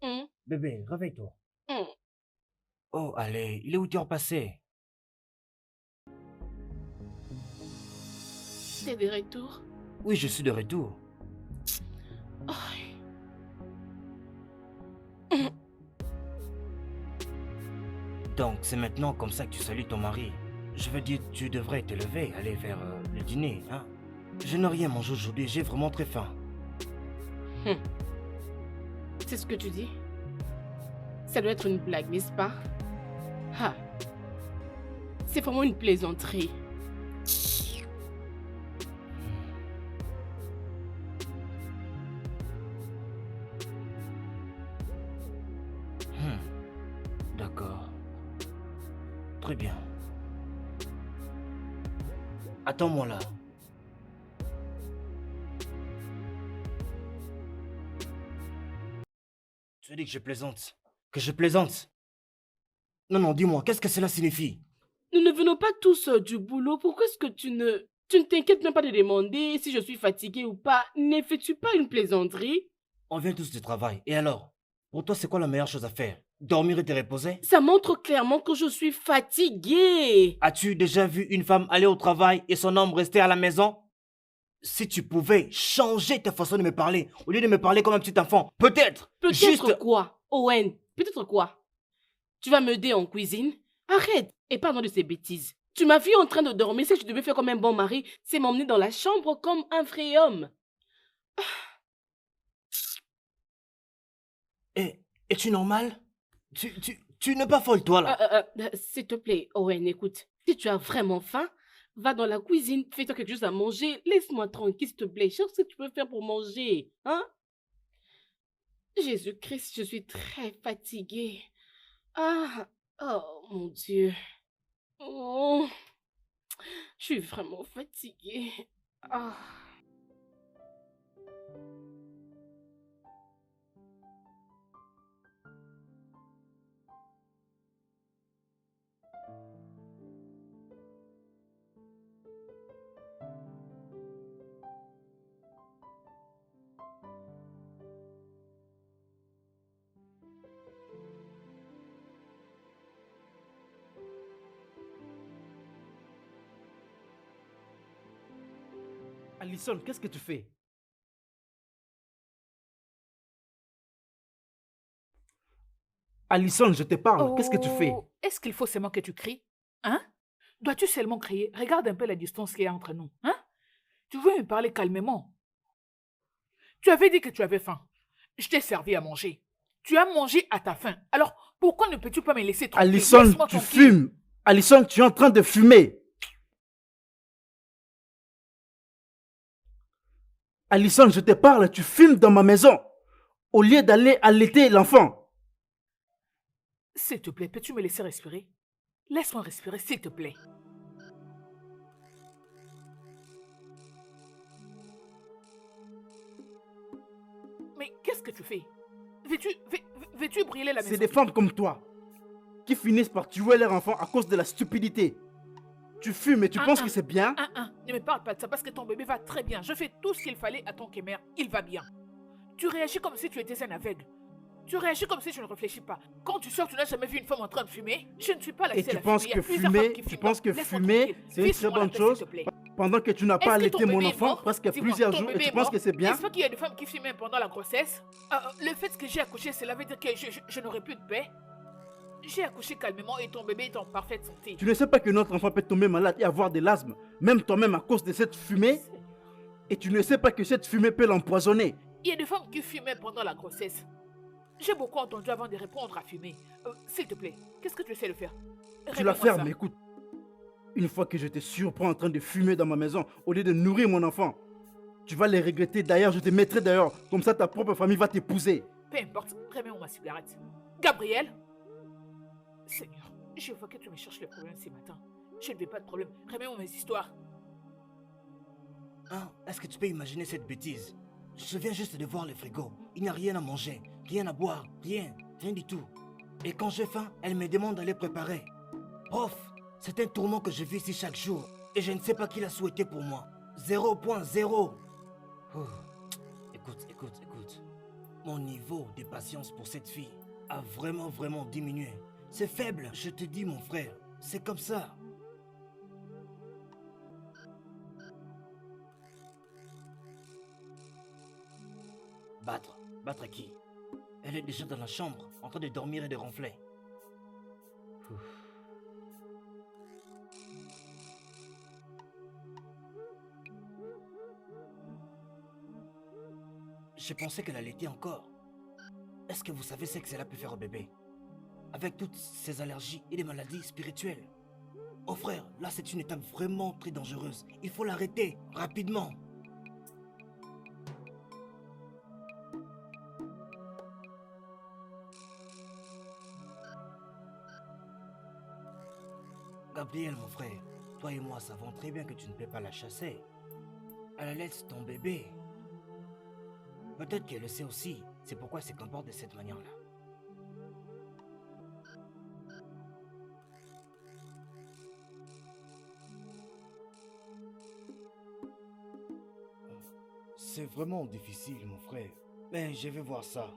Hum, Bébé, réveille-toi. hum. Oh, allez, il est 8 heures passées. T'es de retour? Oui, je suis de retour. Aïe. Hum. Donc, c'est maintenant comme ça que tu salues ton mari. Je veux dire, tu devrais te lever, aller vers le dîner, hein. Je n'ai rien mangé aujourd'hui, j'ai vraiment très faim. Hum. C'est ce que tu dis? Ça doit être une blague, n'est-ce pas? Ah, c'est vraiment une plaisanterie. Hmm, d'accord. Très bien. Attends-moi là. Tu dis que je plaisante. Que je plaisante. Non, non, dis-moi, qu'est-ce que cela signifie? Nous ne venons pas tous du boulot. Pourquoi est-ce que tu ne t'inquiètes même pas de demander si je suis fatiguée ou pas? N'effectue pas une plaisanterie. On vient tous du travail. Et alors? Pour toi, c'est quoi la meilleure chose à faire? Dormir et te reposer? Ça montre clairement que je suis fatiguée. As-tu déjà vu une femme aller au travail et son homme rester à la maison? Si tu pouvais changer ta façon de me parler, au lieu de me parler comme un petit enfant, peut-être, Peut-être juste... quoi, Owen? Peut-être quoi? Tu vas m'aider en cuisine? Arrête et parle de ces bêtises. Tu m'as vu en train de dormir. Si je devais faire comme un bon mari, c'est m'emmener dans la chambre comme un vrai homme. Es-tu normal? Tu n'es pas folle, toi, là. S'il te plaît, Owen, écoute. Si tu as vraiment faim, va dans la cuisine, fais-toi quelque chose à manger. Laisse-moi tranquille, s'il te plaît. Cherche ce que tu peux faire pour manger. Hein? Jésus-Christ, je suis très fatiguée. Ah, oh mon Dieu. Oh, je suis vraiment fatiguée. Ah. Alison, qu'est-ce que tu fais? Alison, je te parle. Qu'est-ce que tu fais? Oh, est-ce qu'il faut seulement que tu cries? Hein? Dois-tu seulement crier? Regarde un peu la distance qu'il y a entre nous. Hein? Tu veux me parler calmement? Tu avais dit que tu avais faim. Je t'ai servi à manger. Tu as mangé à ta faim. Alors, pourquoi ne peux-tu pas me laisser tranquille? Alison, Laisse-moi tu tranquille. fumes. Alison, tu es en train de fumer. Alison, je te parle, tu fumes dans ma maison. Au lieu d'aller allaiter l'enfant. S'il te plaît, peux-tu me laisser respirer? Laisse-moi respirer, s'il te plaît. Mais qu'est-ce que tu fais? Veux-tu brûler la C'est maison? des femmes comme toi qui finissent par tuer leur enfant à cause de la stupidité. Tu fumes et tu penses que c'est bien? Ne me parle pas de ça parce que ton bébé va très bien. Je fais tout ce qu'il fallait à ton kémer. Il va bien. Tu réagis comme si tu étais un aveugle. Tu réagis comme si tu ne réfléchis pas. Quand tu sors, tu n'as jamais vu une femme en train de fumer. Je ne suis pas la Et seule tu à fumer. penses Il y a que plusieurs femmes fumer, qui tu fument. penses que Laisse-moi fumer, tranquille. c'est une très Vise-moi la bonne paix, s'il chose te plaît. pendant que tu n'as pas Est-ce que ton allaité mon bébé est enfant mort? presque Dis-moi, plusieurs ton jours et bébé tu est penses mort? que c'est bien? N'est-ce pas qu'il y a des femmes qui fument pendant la grossesse? Le fait que j'ai accouché, cela veut dire que je n'aurai plus de paix? J'ai accouché calmement et ton bébé est en parfaite santé. Tu ne sais pas que notre enfant peut tomber malade et avoir de l'asthme, même toi-même à cause de cette fumée? Seigneur. Et tu ne sais pas que cette fumée peut l'empoisonner. Il y a des femmes qui fumaient pendant la grossesse. J'ai beaucoup entendu avant de répondre à fumer. S'il te plaît, qu'est-ce que tu essaies de faire? Tu la Révèle-moi ça. fermes, écoute. Une fois que je te surprends en train de fumer dans ma maison au lieu de nourrir mon enfant, tu vas les regretter. D'ailleurs, je te mettrai dehors. Comme ça, ta propre famille va t'épouser. Peu importe, remets-moi ma cigarette. Gabriel? Seigneur, je vois que tu me cherches le problème ce matin. Je ne veux pas de problème. Remets-moi mes histoires. Hein? Est-ce que tu peux imaginer cette bêtise? Je viens juste de voir le frigo. Il n'y a rien à manger, rien à boire, rien, rien du tout. Et quand j'ai faim, elle me demande d'aller préparer. Prof, c'est un tourment que je vis ici chaque jour. Et je ne sais pas qui l'a souhaité pour moi. 0.0. Ouh. Écoute, écoute, écoute. Mon niveau de patience pour cette fille a vraiment diminué. C'est faible, je te dis mon frère. C'est comme ça. Battre? Battre qui? Elle est déjà dans la chambre, en train de dormir et de ronfler. Ouf. Je pensais qu'elle allaitait encore. Est-ce que vous savez ce que cela peut faire au bébé? Avec toutes ces allergies et les maladies spirituelles. Oh frère, là c'est une étape vraiment très dangereuse. Il faut l'arrêter, rapidement. Gabriel, mon frère, toi et moi savons très bien que tu ne peux pas la chasser. Elle allait ton bébé. Peut-être qu'elle le sait aussi. C'est pourquoi elle se comporte de cette manière-là. C'est vraiment difficile, mon frère. Mais je vais voir ça.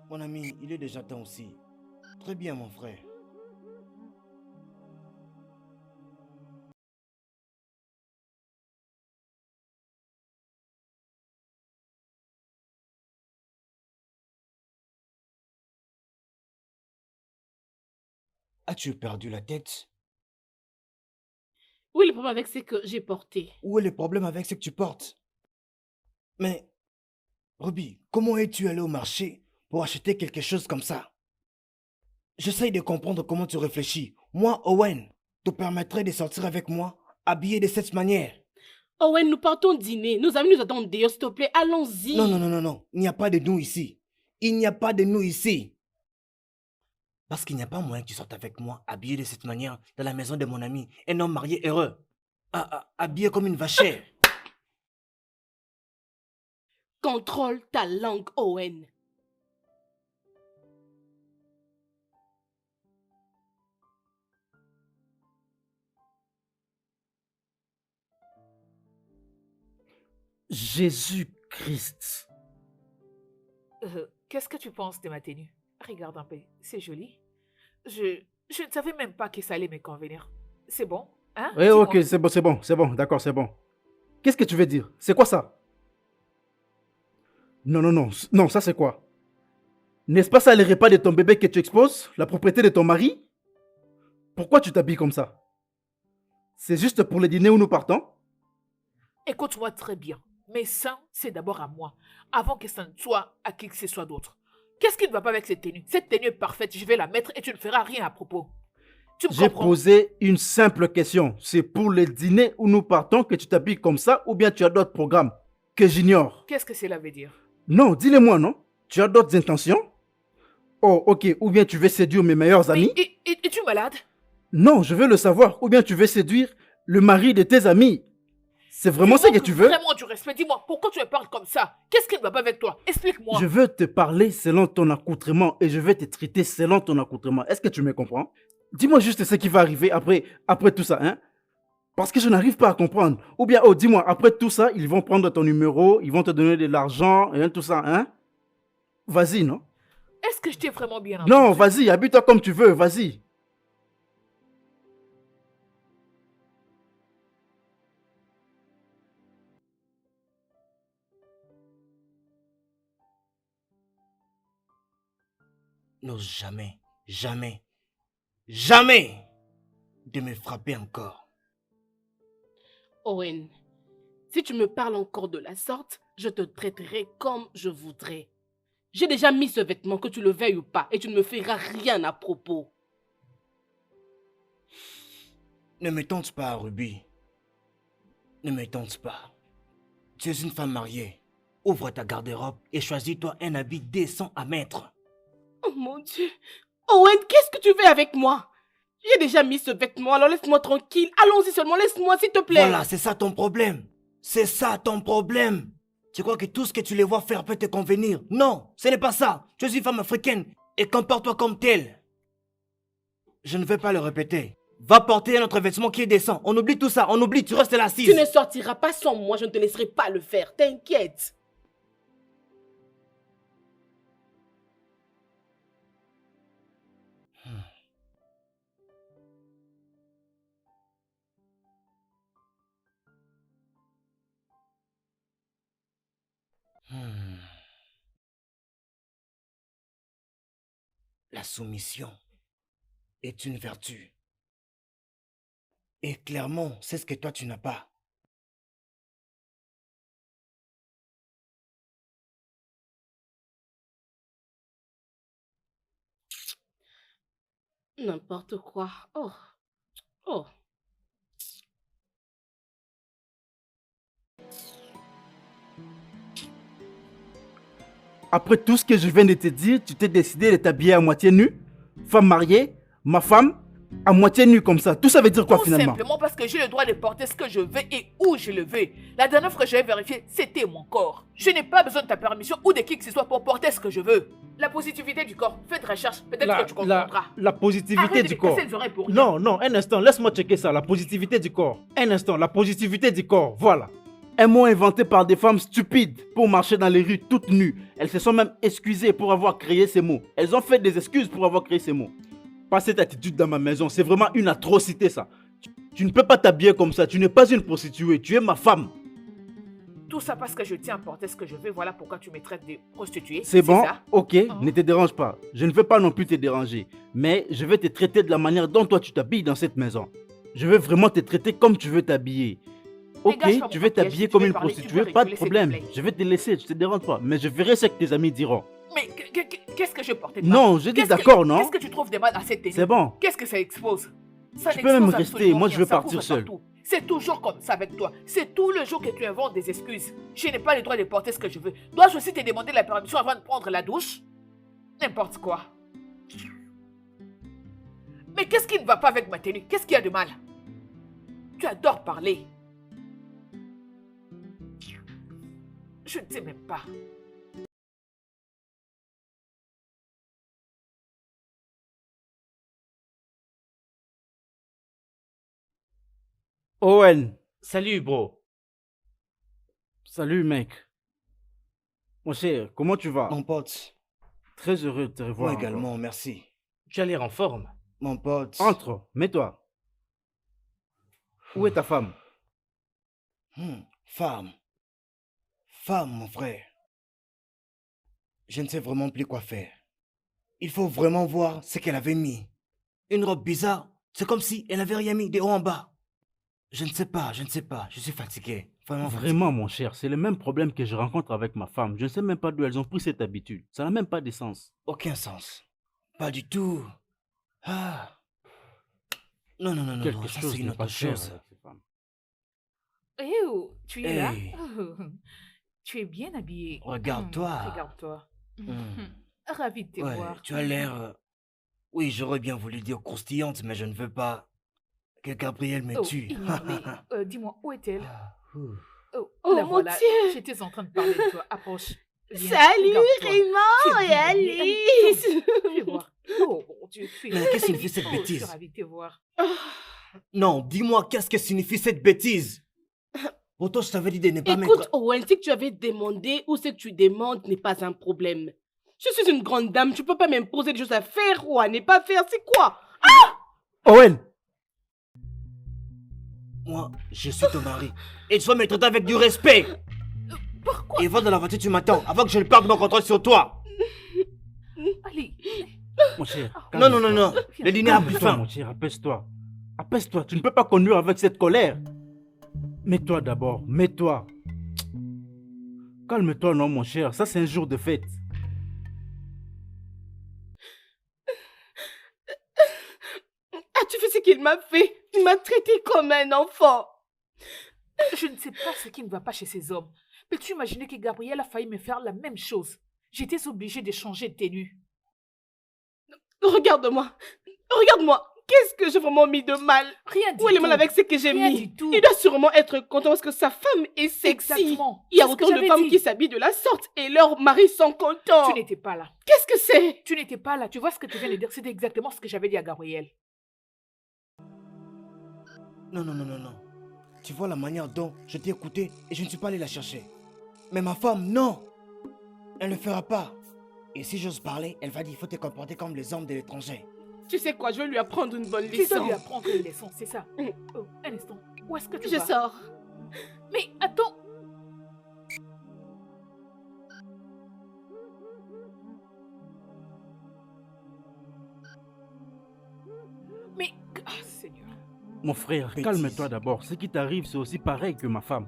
Mon ami, il est déjà temps aussi. Très bien, mon frère. As-tu perdu la tête? Oui, le problème avec c'est que j'ai porté. Où est le problème avec ce que tu portes? Mais, Ruby, comment es-tu allé au marché pour acheter quelque chose comme ça? J'essaye de comprendre comment tu réfléchis. Moi, Owen, te permettrais de sortir avec moi, habillé de cette manière? Owen, nous partons dîner. Nos amis nous attendent dehors, s'il te plaît. Allons-y. Non. Il n'y a pas de nous ici. Il n'y a pas de nous ici. Parce qu'il n'y a pas moyen que tu sortes avec moi, habillé de cette manière, dans la maison de mon ami, un homme marié heureux. Habillé comme une vachère. Contrôle ta langue, Owen. Jésus-Christ. Qu'est-ce que tu penses de ma tenue? Regarde un peu, c'est joli. Je ne savais même pas que ça allait me convenir. C'est bon, hein? Oui, Dis-moi. ok, c'est bon, d'accord, c'est bon. Qu'est-ce que tu veux dire? C'est quoi ça? Non, ça c'est quoi? N'est-ce pas ça les repas de ton bébé que tu exposes? La propriété de ton mari? Pourquoi tu t'habilles comme ça? C'est juste pour le dîner où nous partons? Écoute-moi très bien. Mais ça, c'est d'abord à moi, avant que ça ne soit à qui que ce soit d'autre. Qu'est-ce qui ne va pas avec cette tenue? Cette tenue est parfaite, je vais la mettre et tu ne feras rien à propos. Tu me J'ai comprends? posé une simple question. C'est pour le dîner où nous partons que tu t'habilles comme ça ou bien tu as d'autres programmes que j'ignore? Qu'est-ce que cela veut dire? Non, dis-le-moi, non? Tu as d'autres intentions? Oh, ok, ou bien tu veux séduire mes meilleurs amis? Mais es-tu malade? Non, je veux le savoir. Ou bien tu veux séduire le mari de tes amis? C'est vraiment ça que tu veux? Vraiment du respect. Dis-moi, pourquoi tu me parles comme ça? Qu'est-ce qui ne va pas avec toi? Explique-moi. Je veux te parler selon ton accoutrement et je vais te traiter selon ton accoutrement. Est-ce que tu me comprends? Dis-moi juste ce qui va arriver après tout ça, hein? Parce que je n'arrive pas à comprendre. Ou bien, oh, dis-moi, après tout ça, ils vont prendre ton numéro, ils vont te donner de l'argent, et tout ça, hein? Vas-y, non? Est-ce que je t'ai vraiment bien entendu? Non, vas-y, habille-toi comme tu veux, vas-y. N'ose jamais de me frapper encore. Owen, si tu me parles encore de la sorte, je te traiterai comme je voudrais. J'ai déjà mis ce vêtement, que tu le veuilles ou pas, et tu ne me feras rien à propos. Ne me tente pas, Ruby. Ne me tente pas. Tu es une femme mariée. Ouvre ta garde-robe et choisis-toi un habit décent à mettre. Oh mon Dieu. Owen, qu'est-ce que tu veux avec moi? J'ai déjà mis ce vêtement, alors laisse-moi tranquille. Allons-y seulement, laisse-moi s'il te plaît. Voilà, c'est ça ton problème. C'est ça ton problème. Tu crois que tout ce que tu les vois faire peut te convenir? Non, ce n'est pas ça. Tu es une femme africaine et comporte-toi comme telle. Je ne vais pas le répéter. Va porter un autre vêtement qui est décent. On oublie tout ça, on oublie, tu restes là assise. Tu ne sortiras pas sans moi, je ne te laisserai pas le faire. T'inquiète. La soumission est une vertu. Et clairement, c'est ce que toi tu n'as pas. N'importe quoi. Oh. Oh. Après tout ce que je viens de te dire, tu t'es décidé de t'habiller à moitié nue? Femme mariée, ma femme, à moitié nue comme ça. Tout ça veut dire quoi Tout finalement? simplement parce que j'ai le droit de porter ce que je veux et où je le veux. La dernière fois que j'avais vérifié, c'était mon corps. Je n'ai pas besoin de ta permission ou de qui que ce soit pour porter ce que je veux. La positivité du corps, fais de recherche, peut-être que tu comprendras. La positivité Arrête de du me corps. casser les oreilles pour rien. Non, non, un instant, laisse-moi checker ça. La positivité du corps. Un instant, la positivité du corps, voilà. Un mot inventé par des femmes stupides pour marcher dans les rues toutes nues. Elles se sont même excusées pour avoir créé ces mots. Elles ont fait des excuses pour avoir créé ces mots. Pas cette attitude dans ma maison, c'est vraiment une atrocité ça. Tu ne peux pas t'habiller comme ça, tu n'es pas une prostituée, tu es ma femme. Tout ça parce que je tiens à porter ce que je veux, voilà pourquoi tu me traites de prostituée. C'est bon, ça? ok, ne te dérange pas. Je ne veux pas non plus te déranger. Mais je vais te traiter de la manière dont toi tu t'habilles dans cette maison. Je vais vraiment te traiter comme tu veux t'habiller. Ok, Dégage, tu veux Papier, t'habiller si tu comme veux une parler, tu prostituée, peux pas de reculer, s'il te problème. plaît. Je vais te laisser, je te dérange pas. Mais je verrai ce que tes amis diront. Mais qu'est-ce que je portais de mal? Non, je dis Qu'est-ce d'accord, que- non? Qu'est-ce que tu trouves de mal à cette tenue? C'est bon. Qu'est-ce que ça expose? Ça Tu peux même n'expose rester, absolument moi, je rien, veux ça partir couvre seul. partout. C'est toujours comme ça avec toi. C'est tout le jour que tu inventes des excuses. Je n'ai pas le droit de porter ce que je veux. Dois-je aussi te demander la permission avant de prendre la douche? N'importe quoi. Mais qu'est-ce qui ne va pas avec ma tenue? Qu'est-ce qu'il y a de mal? Tu adores parler. Je ne sais même pas. Owen, Salut, bro. salut mec. Mon cher, comment tu vas? Mon pote, Très heureux de te revoir. moi encore. également, merci. Tu as l'air en forme. Mon pote. Entre, mets-toi. Où est ta femme? Femme. Femme, mon frère. Je ne sais vraiment plus quoi faire. Il faut vraiment voir ce qu'elle avait mis. Une robe bizarre. C'est comme si elle n'avait rien mis de haut en bas. Je ne sais pas, je ne sais pas. Je suis fatigué. Vraiment fatigué. Vraiment, mon cher, c'est le même problème que je rencontre avec ma femme. Je ne sais même pas d'où elles ont pris cette habitude. Ça n'a même pas de sens. Aucun sens. Pas du tout. Ah. Non, non, non, non, Quelque non, ça chose c'est une n'est autre pas cher chose. avec ces femmes. Eh oh, tu es là? Hey. Oh, tu es bien habillé. Regarde-toi. Regarde-toi. Hmm. Ravi de te Ouais, voir. tu as l'air... Oui, j'aurais bien voulu dire croustillante, mais je ne veux pas que Gabriel me Oh, tue. ignore-les. Dis-moi, où est-elle? Ah, ouh. Oh, la mon voilà. Dieu. J'étais en train de parler de toi. Approche. Viens, Salut regarde-toi. Raymond Tu es et bien habillée. Alice. Je vais voir. Oh, mon Dieu, tu es Mais qu'est-ce que signifie cette Oh, je bêtise? suis ravie de te voir. Non, dis-moi, qu'est-ce que signifie cette bêtise? Pourtant, je t'avais dit de ne pas Écoute, mettre... Owen, si tu avais demandé ou ce que tu demandes n'est pas un problème. Je suis une grande dame, tu peux pas m'imposer des choses à faire ou à ne pas faire, c'est quoi? Owen! Moi, je suis ton mari. Et tu dois me traiter avec du respect. Pourquoi? Et va dans la voiture, tu m'attends, avant que je ne perde mon contrôle sur toi. Allez. Mon cher. Non, non, non, non. Viens. Le dîner a pris Calme-toi, fin. mon cher, apaise-toi. Apaise-toi, tu ne peux pas conduire avec cette colère. Mets-toi d'abord, mets-toi. Calme-toi, non, mon cher, ça c'est un jour de fête. As-tu vu ce qu'il m'a fait? Il m'a traité comme un enfant. Je ne sais pas ce qui ne va pas chez ces hommes. Peux-tu imaginer que Gabriel a failli me faire la même chose? J'étais obligée de changer de tenue. Regarde-moi. Regarde-moi. Qu'est-ce que j'ai vraiment mis de mal? Rien du Où est le tout. mal avec ce que j'ai Rien mis? du tout. Il doit sûrement être content parce que sa femme est sexy. Exactement. Il y a C'est ce que autant de j'avais femmes dit. qui s'habillent de la sorte et leurs maris sont contents. Tu n'étais pas là. Qu'est-ce que c'est? Tu n'étais pas là. Tu vois ce que tu viens de dire? C'était exactement ce que j'avais dit à Gabriel. Non, non, non, non, non. Tu vois la manière dont je t'ai écouté et je ne suis pas allé la chercher. Mais ma femme, non. Elle ne le fera pas. Et si j'ose parler, elle va dire il faut te comporter comme les hommes de l'étranger. Tu sais quoi, je vais lui apprendre une bonne Tu dois leçon. lui apprendre une leçon, c'est ça. Mm. Oh, un instant. Où est-ce que tu Je vas? sors. Mais attends. Mais... Ah, Seigneur. Mon frère, Bêtise. calme-toi d'abord. Ce qui t'arrive, c'est aussi pareil que ma femme.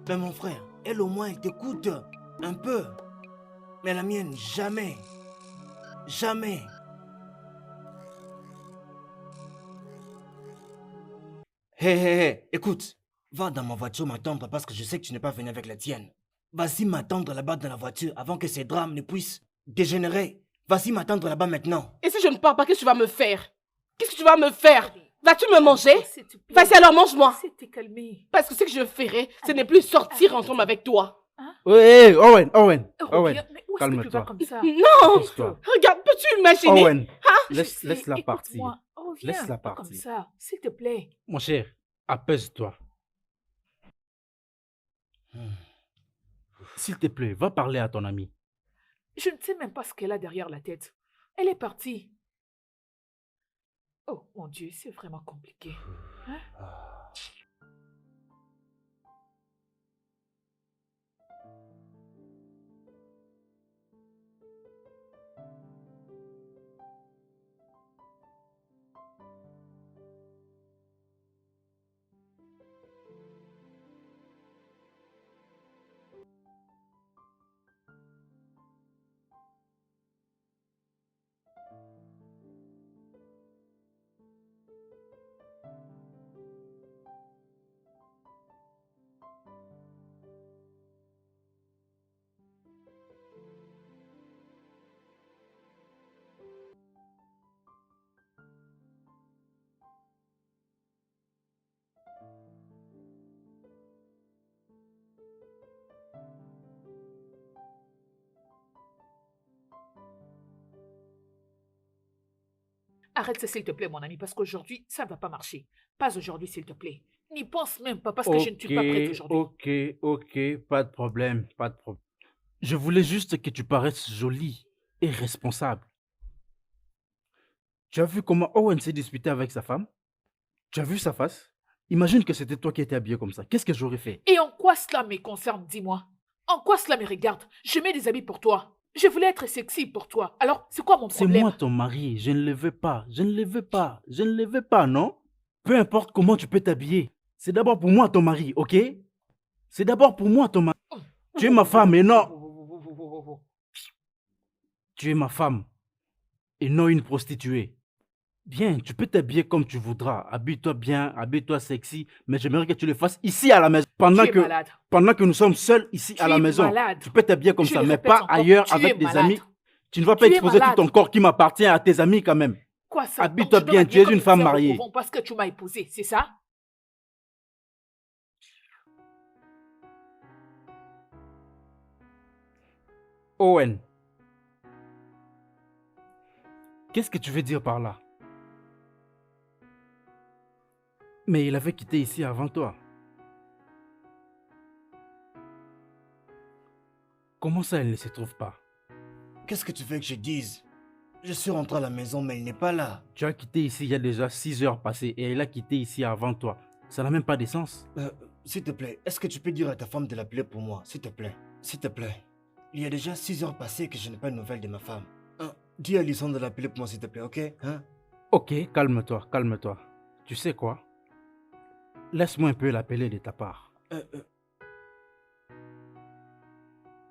Ben mon frère, elle au moins, elle t'écoute un peu. Mais la mienne, jamais. Jamais. Hé, hé, hé, écoute. Va dans ma voiture m'attendre parce que je sais que tu n'es pas venu avec la tienne. Vas-y m'attendre là-bas dans la voiture avant que ces drames ne puissent dégénérer. Vas-y m'attendre là-bas maintenant. Et si je ne pars pas, qu'est-ce que tu vas me faire? Qu'est-ce que tu vas me faire? Vas-tu me manger? S'il te plaît. Vas-y alors, mange-moi. Essaie de te calmer. Parce que ce que je ferai, ce n'est plus sortir ensemble avec toi. Oui, Owen, Owen, Owen. Reviens. Mais où est-ce que tu vas calme-toi. comme ça? Non! Pose-toi. Regarde, peux-tu imaginer? Owen, Je sais, laisse-la partir. écoute-moi. Reviens, Laisse-la pas comme partir. ça, s'il te plaît. Mon cher, apaise-toi. S'il te plaît, va parler à ton ami. Je ne sais même pas ce qu'elle a derrière la tête. Elle est partie. Oh mon Dieu, c'est vraiment compliqué. Hein? Arrête ça, s'il te plaît, mon ami, parce qu'aujourd'hui, ça ne va pas marcher. Pas aujourd'hui, s'il te plaît. N'y pense même pas, parce que je ne suis pas prête aujourd'hui. Ok, pas de problème, pas de problème. Je voulais juste que tu paraisses jolie et responsable. Tu as vu comment Owen s'est disputé avec sa femme? Tu as vu sa face? Imagine que c'était toi qui étais habillé comme ça. Qu'est-ce que j'aurais fait? Et en quoi cela me concerne, dis-moi? En quoi cela me regarde? Je mets des habits pour toi. Je voulais être sexy pour toi. Alors, c'est quoi mon C'est problème? moi ton mari, je ne le veux pas, je ne le veux pas, je ne le veux pas, non? Peu importe comment tu peux t'habiller. C'est d'abord pour moi ton mari, ok? C'est d'abord pour moi ton mari. Tu es ma femme et non... Tu es ma femme et non une prostituée. Bien, tu peux t'habiller comme tu voudras. Habille-toi bien, habille-toi sexy, mais j'aimerais que tu le fasses ici à la maison. Tu es malade. Pendant que nous sommes seuls ici à Tu la es maison. malade. Tu peux t'habiller comme Je ça, le mais répète pas encore, ailleurs tu es avec des malade. amis. Tu ne vas pas Tu es exposer tout malade. ton corps qui m'appartient à tes amis quand même. Quoi ça? Habille-toi Donc, je dois bien, m'habiller tu es comme une femme sœur au mariée. couvent parce que tu m'as épousé, c'est ça? Owen, qu'est-ce que tu veux dire par là? Mais il avait quitté ici avant toi. Comment ça, il ne se trouve pas? Qu'est-ce que tu veux que je dise? Je suis rentré à la maison, mais il n'est pas là. Tu as quitté ici il y a déjà 6 heures passées et il a quitté ici avant toi. Ça n'a même pas de sens. S'il te plaît, est-ce que tu peux dire à ta femme de l'appeler pour moi? S'il te plaît. S'il te plaît. Il y a déjà 6 heures passées que je n'ai pas de nouvelles de ma femme. Dis à Alison de l'appeler pour moi, s'il te plaît, ok? Hein? Ok, calme-toi, calme-toi. Tu sais quoi? Laisse-moi un peu l'appeler de ta part.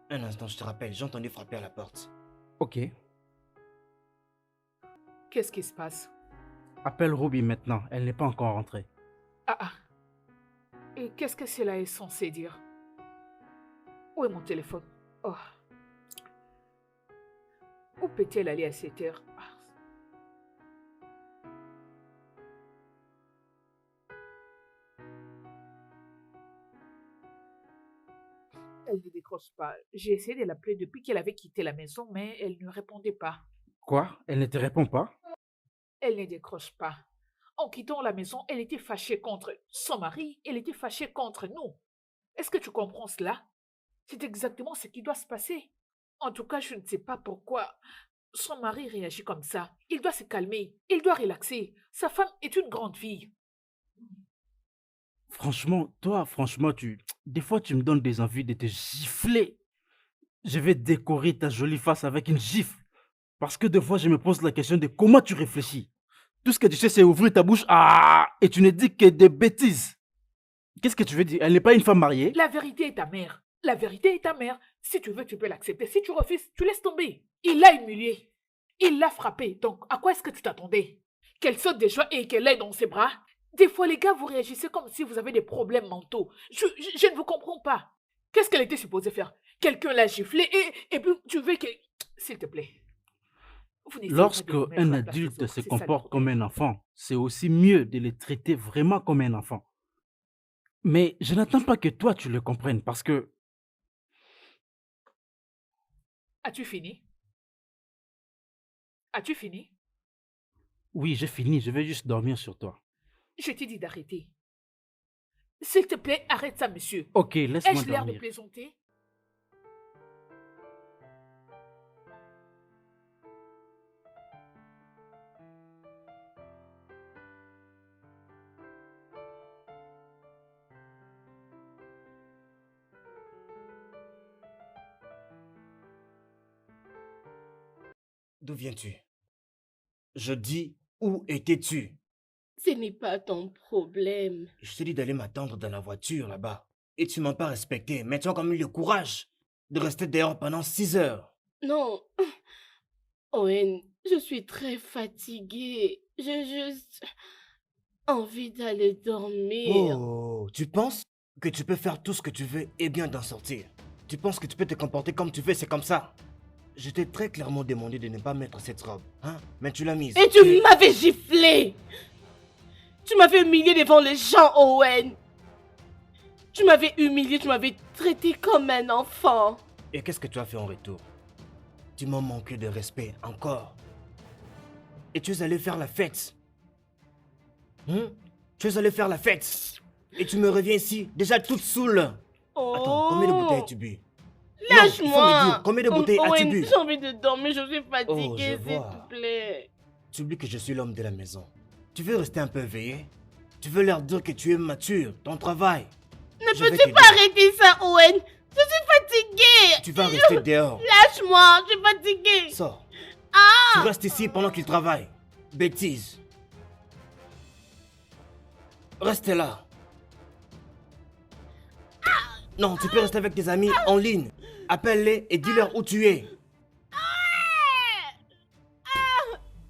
Un instant, je te rappelle, j'ai entendu frapper à la porte. Ok. Qu'est-ce qui se passe? Appelle Ruby maintenant, elle n'est pas encore rentrée. Ah. Et qu'est-ce que cela est censé dire? Où est mon téléphone? Oh. Où peut-elle aller à cette heure? Elle ne décroche pas. J'ai essayé de l'appeler depuis qu'elle avait quitté la maison, mais elle ne répondait pas. Quoi? Elle ne te répond pas? Elle ne décroche pas. En quittant la maison, elle était fâchée contre son mari, elle était fâchée contre nous. Est-ce que tu comprends cela? C'est exactement ce qui doit se passer. En tout cas, je ne sais pas pourquoi son mari réagit comme ça. Il doit se calmer, il doit relaxer. Sa femme est une grande fille. Franchement, toi, franchement, des fois, tu me donnes des envies de te gifler. Je vais décorer ta jolie face avec une gifle. Parce que des fois, je me pose la question de comment tu réfléchis. Tout ce que tu sais, c'est ouvrir ta bouche. Ah, et tu ne dis que des bêtises. Qu'est-ce que tu veux dire? Elle n'est pas une femme mariée? La vérité est ta mère. La vérité est ta mère. Si tu veux, tu peux l'accepter. Si tu refuses, tu laisses tomber. Il l'a humiliée. Il l'a frappée. Donc, à quoi est-ce que tu t'attendais? Qu'elle saute de joie et qu'elle aille dans ses bras? Des fois, les gars, vous réagissez comme si vous avez des problèmes mentaux. Je ne vous comprends pas. Qu'est-ce qu'elle était supposée faire? Quelqu'un l'a giflée et puis tu veux que... S'il te plaît. Vous n'essayez pas de Lorsque vous mettre à un la place des adulte autres, se c'est ça le comporte comme problème. un enfant, c'est aussi mieux de le traiter vraiment comme un enfant. Mais je n'attends pas que toi, tu le comprennes parce que... As-tu fini? As-tu fini? Oui, j'ai fini, je vais juste dormir sur toi. Je t'ai dit d'arrêter. S'il te plaît, arrête ça, monsieur. Ok, laisse-moi Ai-je l'air de dormir. plaisanter? D'où viens-tu? Je dis, où étais-tu? Ce n'est pas ton problème. Je t'ai dit d'aller m'attendre dans la voiture là-bas. Et tu m'as pas respecté, mais tu as quand même eu le courage de rester dehors pendant 6 heures. Non, Owen, je suis très fatiguée. J'ai juste envie d'aller dormir. Oh, tu penses que tu peux faire tout ce que tu veux et bien d'en sortir? Tu penses que tu peux te comporter comme tu veux, c'est comme ça? Je t'ai très clairement demandé de ne pas mettre cette robe, hein? Mais tu l'as mise. Et tu m'avais giflé. Tu m'avais humilié devant les gens, Owen. Tu m'avais humilié, tu m'avais traité comme un enfant. Et qu'est-ce que tu as fait en retour? Tu m'as manqué de respect encore. Et tu es allé faire la fête. Tu es allé faire la fête. Et tu me reviens ici, déjà toute saoule. Oh. Attends, combien de bouteilles as-tu bu? Non, il faut me Lâche-moi. dire, combien de bouteilles as-tu Owen, bu? j'ai envie de dormir, je suis Oh, fatiguée, je s'il vois. te plaît. Tu oublies que je suis l'homme de la maison. Tu veux rester un peu éveillé? Tu veux leur dire que tu es mature, ton travail. Ne Je vais peux-tu t'aider. pas arrêter ça, Owen? Je suis fatiguée. Tu vas rester dehors. Lâche-moi, je suis fatiguée. Sors. Ah! Tu restes ici pendant qu'il travaille. Bêtise. Reste là. Non, tu peux rester avec tes amis en ligne. Appelle-les et dis-leur où tu es.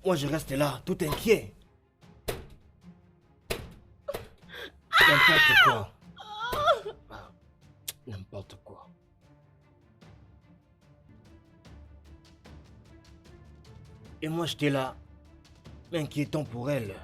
Moi, je reste là, tout inquiet. N'importe quoi. Ah, n'importe quoi. Et moi, j'étais là, inquiétant pour elle.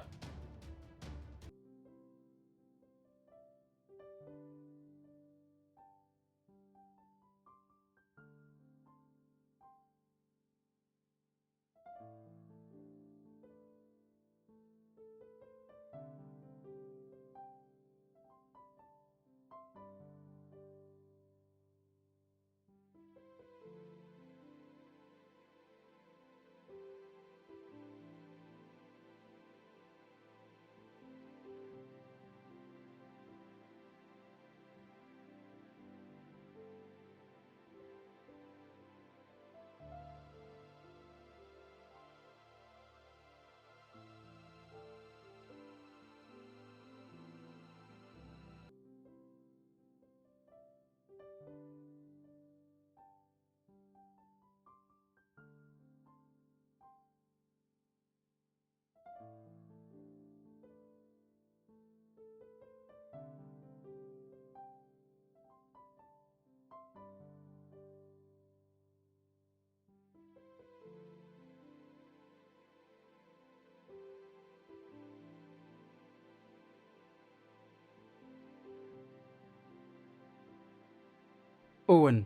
Owen,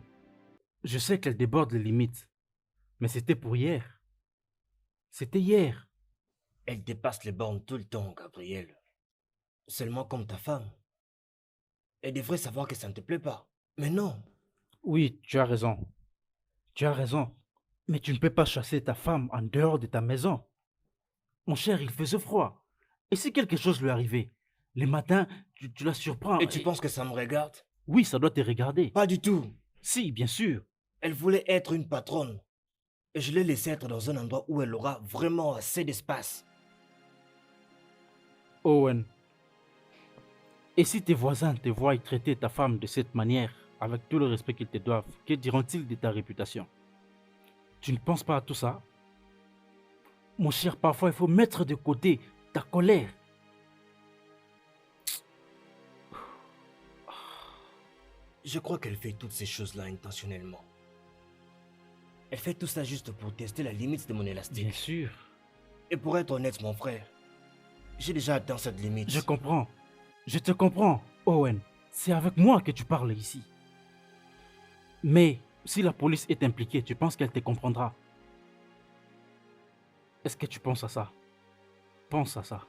je sais qu'elle déborde les limites, mais c'était pour hier. C'était hier. Elle dépasse les bornes tout le temps, Gabriel. Seulement comme ta femme. Elle devrait savoir que ça ne te plaît pas. Mais non. Oui, tu as raison. Tu as raison. Mais tu ne peux pas chasser ta femme en dehors de ta maison. Mon cher, il faisait froid. Et si quelque chose lui arrivait, les matins, tu la surprends. Et tu penses que ça me regarde? Oui, ça doit te regarder. Pas du tout. Si, bien sûr. Elle voulait être une patronne. Et je l'ai laissée être dans un endroit où elle aura vraiment assez d'espace. Owen. Et si tes voisins te voient traiter ta femme de cette manière, avec tout le respect qu'ils te doivent, que diront-ils de ta réputation? Tu ne penses pas à tout ça? Mon cher, parfois il faut mettre de côté ta colère. Je crois qu'elle fait toutes ces choses-là intentionnellement. Elle fait tout ça juste pour tester la limite de mon élastique. Bien sûr. Et pour être honnête, mon frère, j'ai déjà atteint cette limite. Je comprends. Je te comprends, Owen. C'est avec moi que tu parles ici. Mais si la police est impliquée, tu penses qu'elle te comprendra? Est-ce que tu penses à ça? Pense à ça.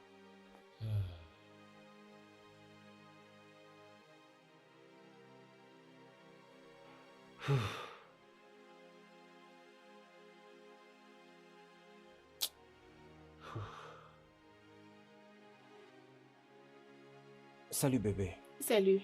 Salut bébé. Salut.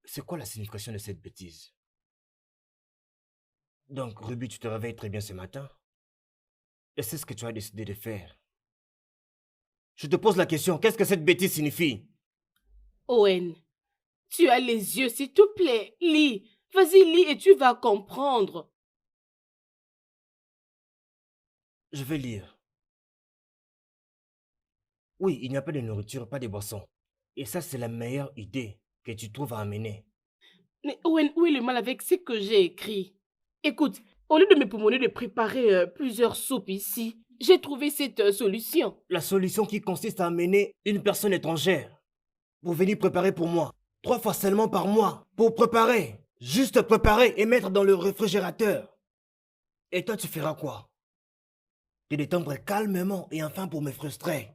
C'est quoi la signification de cette bêtise? Donc, Ruby, tu te réveilles très bien ce matin? Et c'est ce que tu as décidé de faire? Je te pose la question, qu'est-ce que cette bêtise signifie? Owen, tu as les yeux, s'il te plaît. Lis. Vas-y, lis et tu vas comprendre. Je vais lire. Oui, il n'y a pas de nourriture, pas de boisson. Et ça, c'est la meilleure idée que tu trouves à amener. Mais Owen, où est le mal avec ce que j'ai écrit? Écoute, au lieu de me pommer de préparer plusieurs soupes ici, j'ai trouvé cette solution. La solution qui consiste à amener une personne étrangère pour venir préparer pour moi. 3 fois seulement par mois. Pour préparer. Juste préparer et mettre dans le réfrigérateur. Et toi, tu feras quoi? Te détendre calmement et enfin pour me frustrer.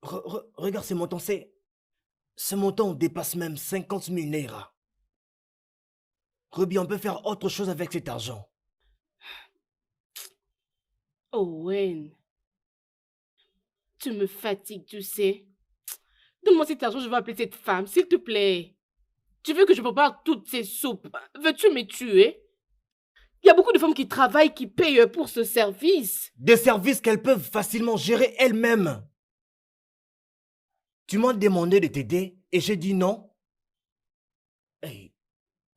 Regarde ce montant, ce montant dépasse même 50 000 Naira. Ruby, on peut faire autre chose avec cet argent. Owen, tu me fatigues, tu sais. Donne-moi cet argent, je vais appeler cette femme, s'il te plaît. Tu veux que je prépare toutes ces soupes? Veux-tu me tuer? Il y a beaucoup de femmes qui travaillent, qui payent pour ce service. Des services qu'elles peuvent facilement gérer elles-mêmes. Tu m'as demandé de t'aider et j'ai dit non. Hey,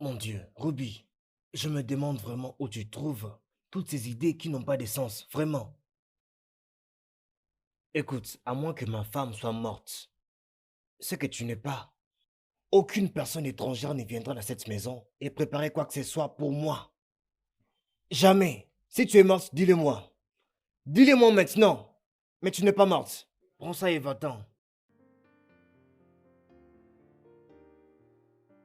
mon Dieu, Ruby, je me demande vraiment où tu trouves toutes ces idées qui n'ont pas de sens, vraiment. Écoute, à moins que ma femme soit morte, ce que tu n'es pas, aucune personne étrangère ne viendra dans cette maison et préparer quoi que ce soit pour moi. Jamais. Si tu es morte, dis-le-moi. Dis-le-moi maintenant. Mais tu n'es pas morte. Prends ça et va-t'en.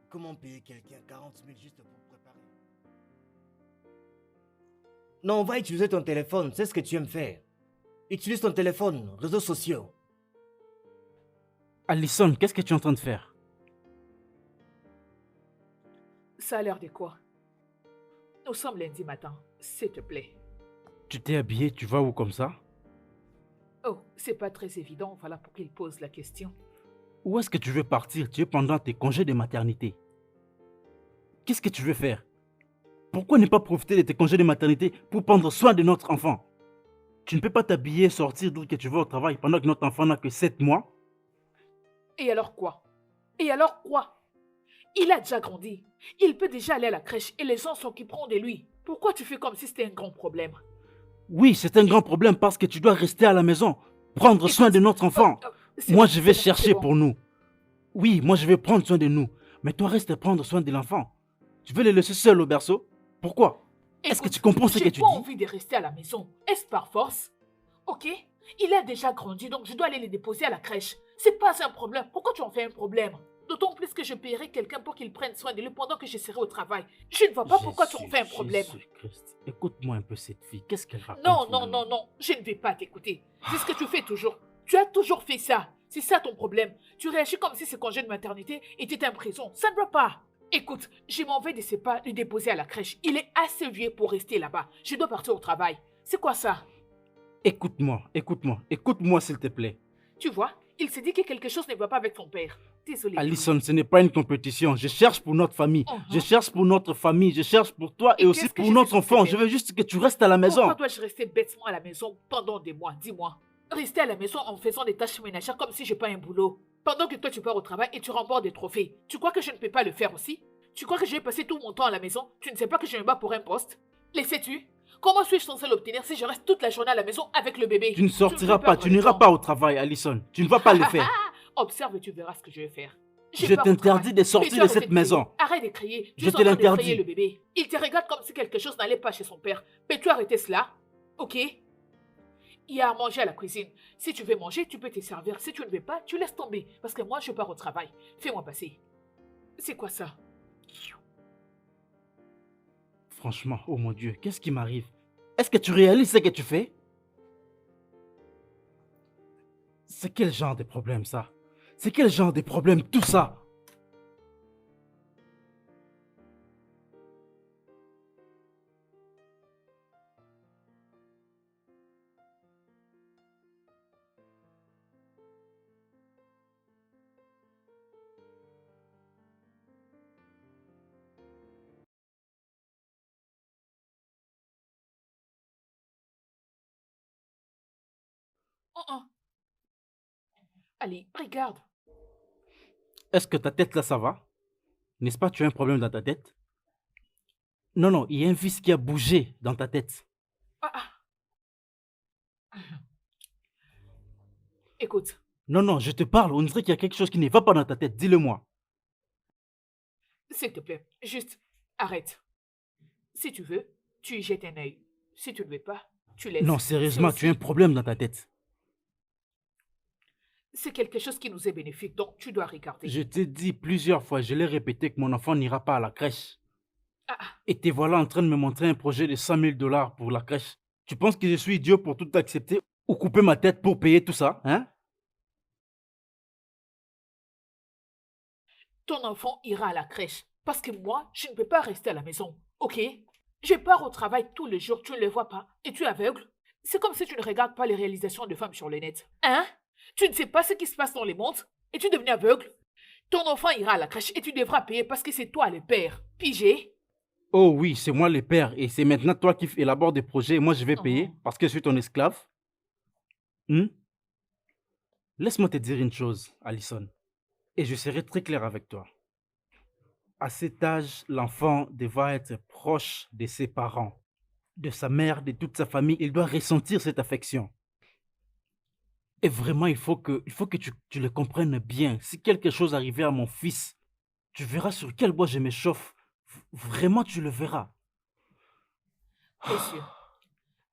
Comment payer quelqu'un 40 000 juste pour préparer? Non, va utiliser ton téléphone, c'est ce que tu aimes faire. Utilise ton téléphone, réseaux sociaux. Alison, qu'est-ce que tu es en train de faire? Ça a l'air de quoi? Nous sommes lundi matin, s'il te plaît. Tu t'es habillé, tu vas où comme ça? Oh, c'est pas très évident, voilà pour qu'il pose la question. Où est-ce que tu veux partir? Tu es pendant tes congés de maternité. Qu'est-ce que tu veux faire? Pourquoi ne pas profiter de tes congés de maternité pour prendre soin de notre enfant? Tu ne peux pas t'habiller, sortir d'où que tu vas au travail pendant que notre enfant n'a que 7 mois? Et alors quoi? Et alors quoi? Il a déjà grandi. Il peut déjà aller à la crèche et les gens s'occuperont de lui. Pourquoi tu fais comme si c'était un grand problème? Oui, c'est un grand problème parce que tu dois rester à la maison, prendre soin de notre enfant. Moi, je vais c'est chercher bon. pour nous. Oui, moi, je vais prendre soin de nous. Mais toi, reste prendre soin de l'enfant. Tu veux les laisser seuls au berceau? Pourquoi? Est-ce que Écoute, tu comprends ce que j'ai tu pas dis? envie de rester à la maison. Est-ce par force? Ok? Il a déjà grandi, donc je dois aller les déposer à la crèche. C'est pas un problème. Pourquoi tu en fais un problème? D'autant plus que je paierai quelqu'un pour qu'il prenne soin de lui pendant que je serai au travail. Je ne vois pas pourquoi tu en fais un problème. Jésus-Christ. Écoute-moi un peu cette fille. Qu'est-ce qu'elle raconte Non, non, finalement? non, non, je ne vais pas t'écouter. C'est ce que tu fais toujours. Tu as toujours fait ça. C'est ça ton problème. Tu réagis comme si ce congé de maternité était en prison. Ça ne va pas. Écoute, je m'en vais de ce pas le déposer à la crèche. Il est assez vieux pour rester là-bas. Je dois partir au travail. C'est quoi ça? Écoute-moi s'il te plaît. Tu vois, il s'est dit que quelque chose ne va pas avec ton père. Désolée. Alison, ce n'est pas une compétition. Je cherche pour notre famille. Mhm. Je cherche pour notre famille. Je cherche pour toi et Et aussi qu'est-ce que pour je notre suis censée enfant. faire? Je veux juste que tu restes à la maison. Pourquoi dois-je rester bêtement à la maison pendant des mois? Dis-moi. Rester à la maison en faisant des tâches ménagères comme si je n'ai pas un boulot. Pendant que toi tu pars au travail et tu remportes des trophées. Tu crois que je ne peux pas le faire aussi? Tu crois que je vais passer tout mon temps à la maison? Tu ne sais pas que je me bats pour un poste? Le sais-tu? Comment suis-je censée l'obtenir si je reste toute la journée à la maison avec le bébé? Tu ne sortiras me fais pas. perdre Tu le n'iras temps. pas au travail, Alison. Tu ne vas pas le faire. Observe et tu verras ce que je vais faire. Je pars au t'interdis travail. de sortir Mais tu de arrêtes cette crier. maison. Arrête de crier. Tu Je es te en train l'interdis. d'effrayer le bébé. Il te regarde comme si quelque chose n'allait pas chez son père. Peux-tu arrêter cela? Ok? Il y a à manger à la cuisine. Si tu veux manger, tu peux te servir. Si tu ne veux pas, tu laisses tomber. Parce que moi, je pars au travail. Fais-moi passer. C'est quoi ça? Franchement, oh mon Dieu, qu'est-ce qui m'arrive? Est-ce que tu réalises ce que tu fais? C'est quel genre de problème ça? C'est quel genre de problème tout ça? Oh, oh. Allez, regarde. Est-ce que ta tête là, ça va? N'est-ce pas, tu as un problème dans ta tête? Non, non, il y a un vis qui a bougé dans ta tête. Ah, ah. Écoute, Non, non, je te parle, on dirait qu'il y a quelque chose qui ne va pas dans ta tête, dis-le-moi. s'il te plaît, juste arrête. Si tu veux, tu y jettes un œil. Si tu ne veux pas, tu laisses. Non, sérieusement, tu as un problème dans ta tête. C'est quelque chose qui nous est bénéfique, donc tu dois regarder. Je t'ai dit plusieurs fois, je l'ai répété que mon enfant n'ira pas à la crèche. Ah, ah. Et te voilà en train de me montrer un projet de 100 000 $ pour la crèche. Tu penses que je suis idiot pour tout accepter ou couper ma tête pour payer tout ça, hein? Ton enfant ira à la crèche. Parce que moi, je ne peux pas rester à la maison. Ok? Je pars au travail tous les jours, tu ne le vois pas. Et tu es aveugle? C'est comme si tu ne regardes pas les réalisations de femmes sur le net. Hein? Tu ne sais pas ce qui se passe dans les mondes? Et tu deviens aveugle? Ton enfant ira à la crèche et tu devras payer parce que c'est toi le père. Pigé? Oh oui, c'est moi le père et c'est maintenant toi qui élabores des projets et moi je vais payer Oh. parce que je suis ton esclave. Hmm? Laisse-moi te dire une chose, Alison, et je serai très clair avec toi. À cet âge, l'enfant devra être proche de ses parents, de sa mère, de toute sa famille. Il doit ressentir cette affection. Et vraiment, il faut que tu le comprennes bien. Si quelque chose arrivait à mon fils, tu verras sur quel bois je m'échauffe. Vraiment, tu le verras. Monsieur,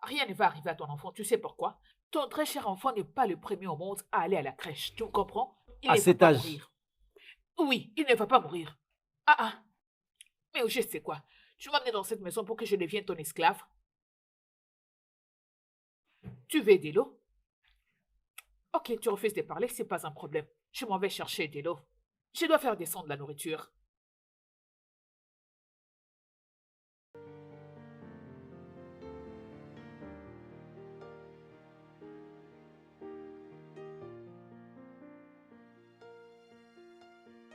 rien ne va arriver à ton enfant. Tu sais pourquoi? Ton très cher enfant n'est pas le premier au monde à aller à la crèche. Tu me comprends? Il À ne va cet pas âge. mourir. Oui, il ne va pas mourir. Ah ah. Mais au juste, c'est quoi? Tu m'as amené dans cette maison pour que je devienne ton esclave? Tu veux de l'eau? Ok, tu refuses de parler, c'est pas un problème. Je m'en vais chercher de l'eau. Je dois faire descendre la nourriture.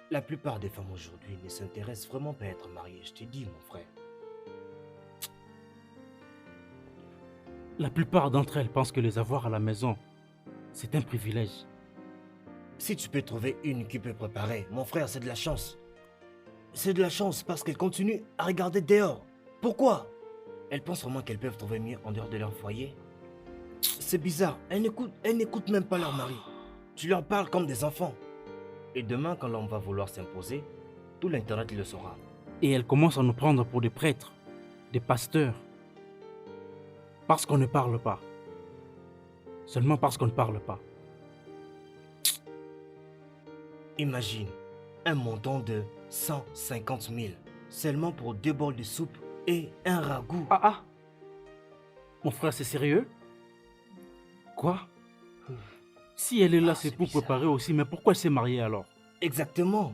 La plupart des femmes aujourd'hui ne s'intéressent vraiment pas à être mariées, je te dis, mon frère. La plupart d'entre elles pensent que les avoir à la maison, c'est un privilège. Si tu peux trouver une qui peut préparer, mon frère, c'est de la chance. C'est de la chance parce qu'elles continuent à regarder dehors. Pourquoi? Elles pensent vraiment qu'elles peuvent trouver mieux en dehors de leur foyer? C'est bizarre, elles n'écoutent même pas leur mari. Tu leur parles comme des enfants. Et demain, quand l'homme va vouloir s'imposer, tout l'Internet le saura. Et elle commence à nous prendre pour des prêtres, des pasteurs. Parce qu'on ne parle pas. Seulement parce qu'on ne parle pas. Imagine un montant de 150 000 seulement pour 2 bols de soupe et un ragoût. Ah. Mon frère, c'est sérieux? Quoi? Si elle est là, c'est pour bizarre. préparer aussi, mais pourquoi elle s'est mariée alors? Exactement.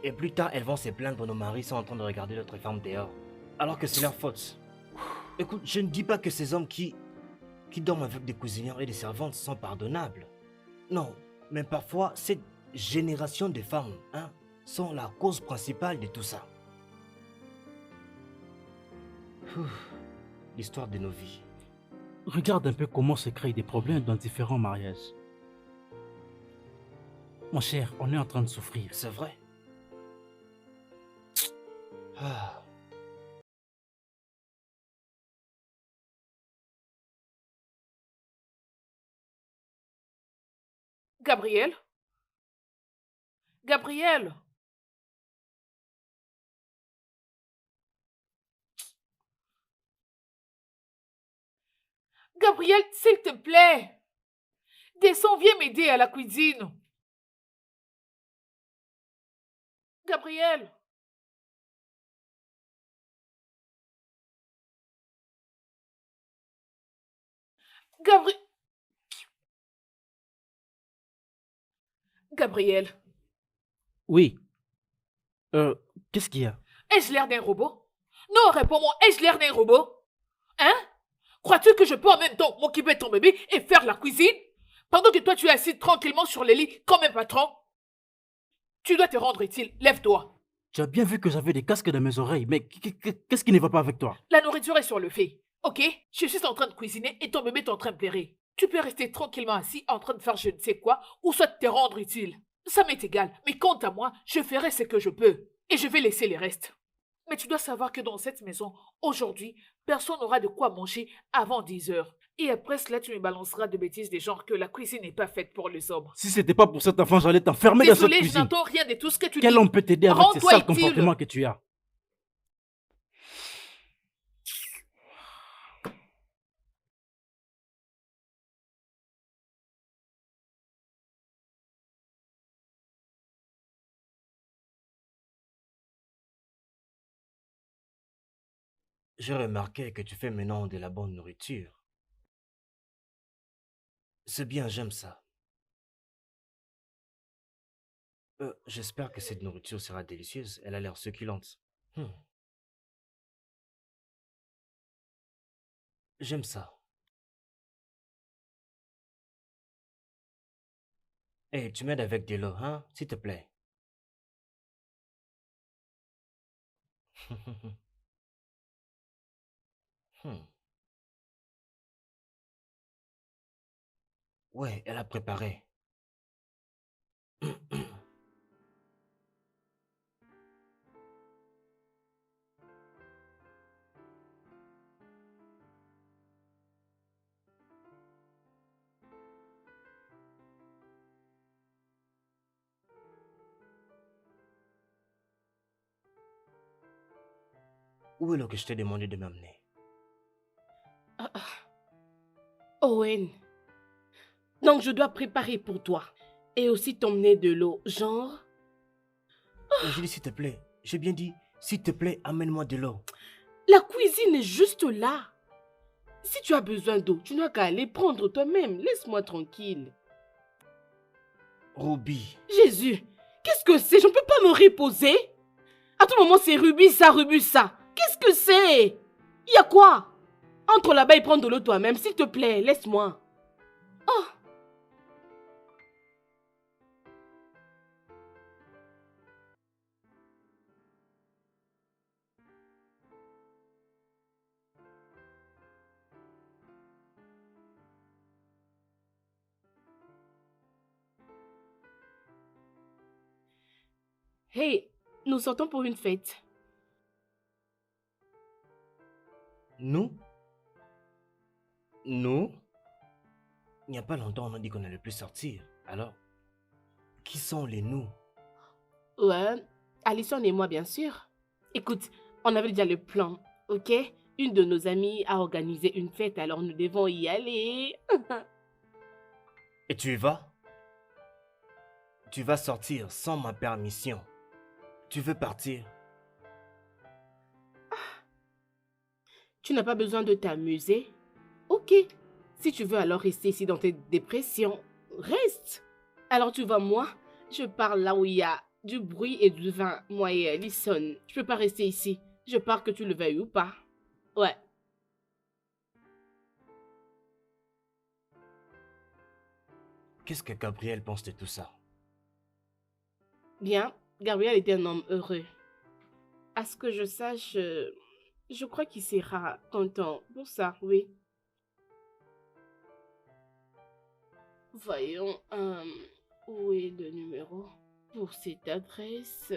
Et plus tard, elles vont se plaindre, nos maris sont en train de regarder l'autre femme dehors. Alors que c'est leur faute. Écoute, je ne dis pas que ces hommes qui dorment avec des cuisinières et des servantes sont pardonnables. Non, mais parfois, cette génération de femmes sont la cause principale de tout ça. L'histoire de nos vies. Regarde un peu comment se créent des problèmes dans différents mariages. Mon cher, on est en train de souffrir. C'est vrai. Ah. Gabriel? Gabriel? Gabriel, s'il te plaît. Descends, viens m'aider à la cuisine. Gabriel? Gabriel? Gabriel, Oui. Qu'est-ce qu'il y a? ai-je l'air d'un robot? Non, réponds-moi, ai-je l'air d'un robot? Hein? Crois-tu que je peux en même temps m'occuper de ton bébé et faire la cuisine? Pendant que toi tu es assis tranquillement sur le lit comme un patron? Tu dois te rendre utile, lève-toi. Tu as bien vu que j'avais des casques dans mes oreilles, mais qu'est-ce qui ne va pas avec toi? La nourriture est sur le feu, ok? Je suis en train de cuisiner et ton bébé est en train de pleurer. Tu peux rester tranquillement assis en train de faire je ne sais quoi ou soit te rendre utile. Ça m'est égal, mais quant à moi, je ferai ce que je peux et je vais laisser les restes. Mais tu dois savoir que dans cette maison, aujourd'hui, personne n'aura de quoi manger avant 10 heures. Et après cela, tu me balanceras de bêtises des genres que la cuisine n'est pas faite pour les hommes. Si c'était pas pour cet enfant, j'allais t'enfermer dans cette Désolé, je cuisine. n'entends rien de tout ce que tu Quel dis. homme peut t'aider avec ces Rends-toi sales utile. comportements que tu as? J'ai remarqué que tu fais maintenant de la bonne nourriture. C'est bien, j'aime ça. J'espère que cette nourriture sera délicieuse. Elle a l'air succulente. J'aime ça. Et tu m'aides avec de l'eau, s'il te plaît. Hmm. Ouais, elle a préparé. Où est l'eau que je t'ai demandé de m'amener? Owen, donc je dois préparer pour toi. Et aussi t'emmener de l'eau, genre... J'ai dit s'il te plaît. J'ai bien dit, s'il te plaît, amène-moi de l'eau. La cuisine est juste là. Si tu as besoin d'eau, tu n'as qu'à aller prendre toi-même. Laisse-moi tranquille. Ruby. Jésus, qu'est-ce que c'est? Je ne peux pas me reposer. À tout moment, c'est Ruby ça, Ruby ça. Qu'est-ce que c'est? Il y a quoi? Entre là-bas et prends de l'eau toi-même, s'il te plaît, laisse-moi. Oh. Hey, nous sortons pour une fête. Nous? Nous? Il n'y a pas longtemps, on a dit qu'on allait plus sortir. Alors, Qui sont les nous? Ouais, Alison et moi, bien sûr. Écoute, on avait déjà le plan, ok? Une de nos amies a organisé une fête, alors nous devons y aller. Et tu y vas? Tu vas sortir sans ma permission. Tu veux partir? Tu n'as pas besoin de t'amuser? Ok. Si tu veux alors rester ici dans tes dépressions, reste. Alors tu vois, moi, je pars là où il y a du bruit et du vin. Moi et Alison, je peux pas rester ici. Je pars que tu le veuilles ou pas. Ouais. Qu'est-ce que Gabriel pense de tout ça? Bien, Gabriel était un homme heureux. À ce que je sache, je crois qu'il sera content pour ça, oui. Voyons, où est le numéro pour cette adresse?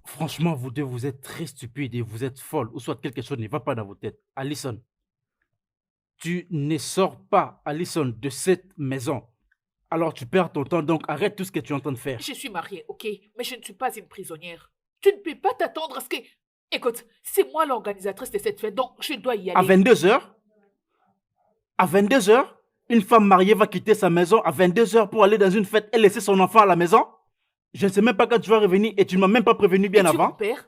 Franchement, vous deux, vous êtes très stupides et vous êtes folle, ou soit quelque chose ne va pas dans vos têtes. Alison, tu ne sors pas, Alison, de cette maison. Alors tu perds ton temps, donc arrête tout ce que tu es en train de faire. Je suis mariée, ok? Mais je ne suis pas une prisonnière. Tu ne peux pas t'attendre à ce que... Écoute, c'est moi l'organisatrice de cette fête, donc je dois y À aller. 22 heures? À 22 heures? Une femme mariée va quitter sa maison à 22 heures pour aller dans une fête et laisser son enfant à la maison? Je ne sais même pas quand tu vas revenir et tu ne m'as même pas prévenu bien Es-tu mon avant. père?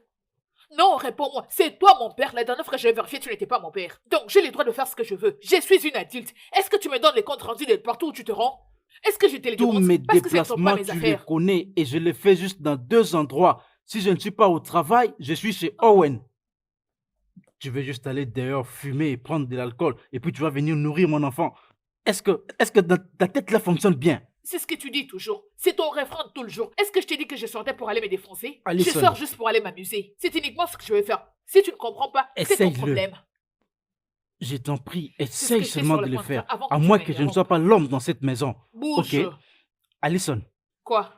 Non, réponds-moi. C'est toi mon père. La dernière fois que j'ai vérifié, tu n'étais pas mon père. Donc, j'ai le droit de faire ce que je veux. Je suis une adulte. Est-ce que tu me donnes les comptes rendus de partout où tu te rends? Est-ce que je te les Tous demande? mes Parce que ce ne sont pas déplacements, mes tu les affaires. connais et je les fais juste dans 2 endroits. Si je ne suis pas au travail, je suis chez Owen. Tu veux juste aller dehors fumer et prendre de l'alcool et puis tu vas venir nourrir mon enfant. Est-ce que ta tête là fonctionne bien? C'est ce que tu dis toujours. C'est ton refrain de tout le jour. Est-ce que je t'ai dit que je sortais pour aller me défoncer? Alison. Je sors juste pour aller m'amuser. C'est uniquement ce que je vais faire. Si tu ne comprends pas, c'est ton Essaye-le. problème. Je t'en prie, ce que essaye j'étais seulement sur de le le point de faire. faire avant que À tu moins m'aies que je ne interrompu. sois pas l'homme dans cette maison. Bouge. Ok. Alison, Quoi?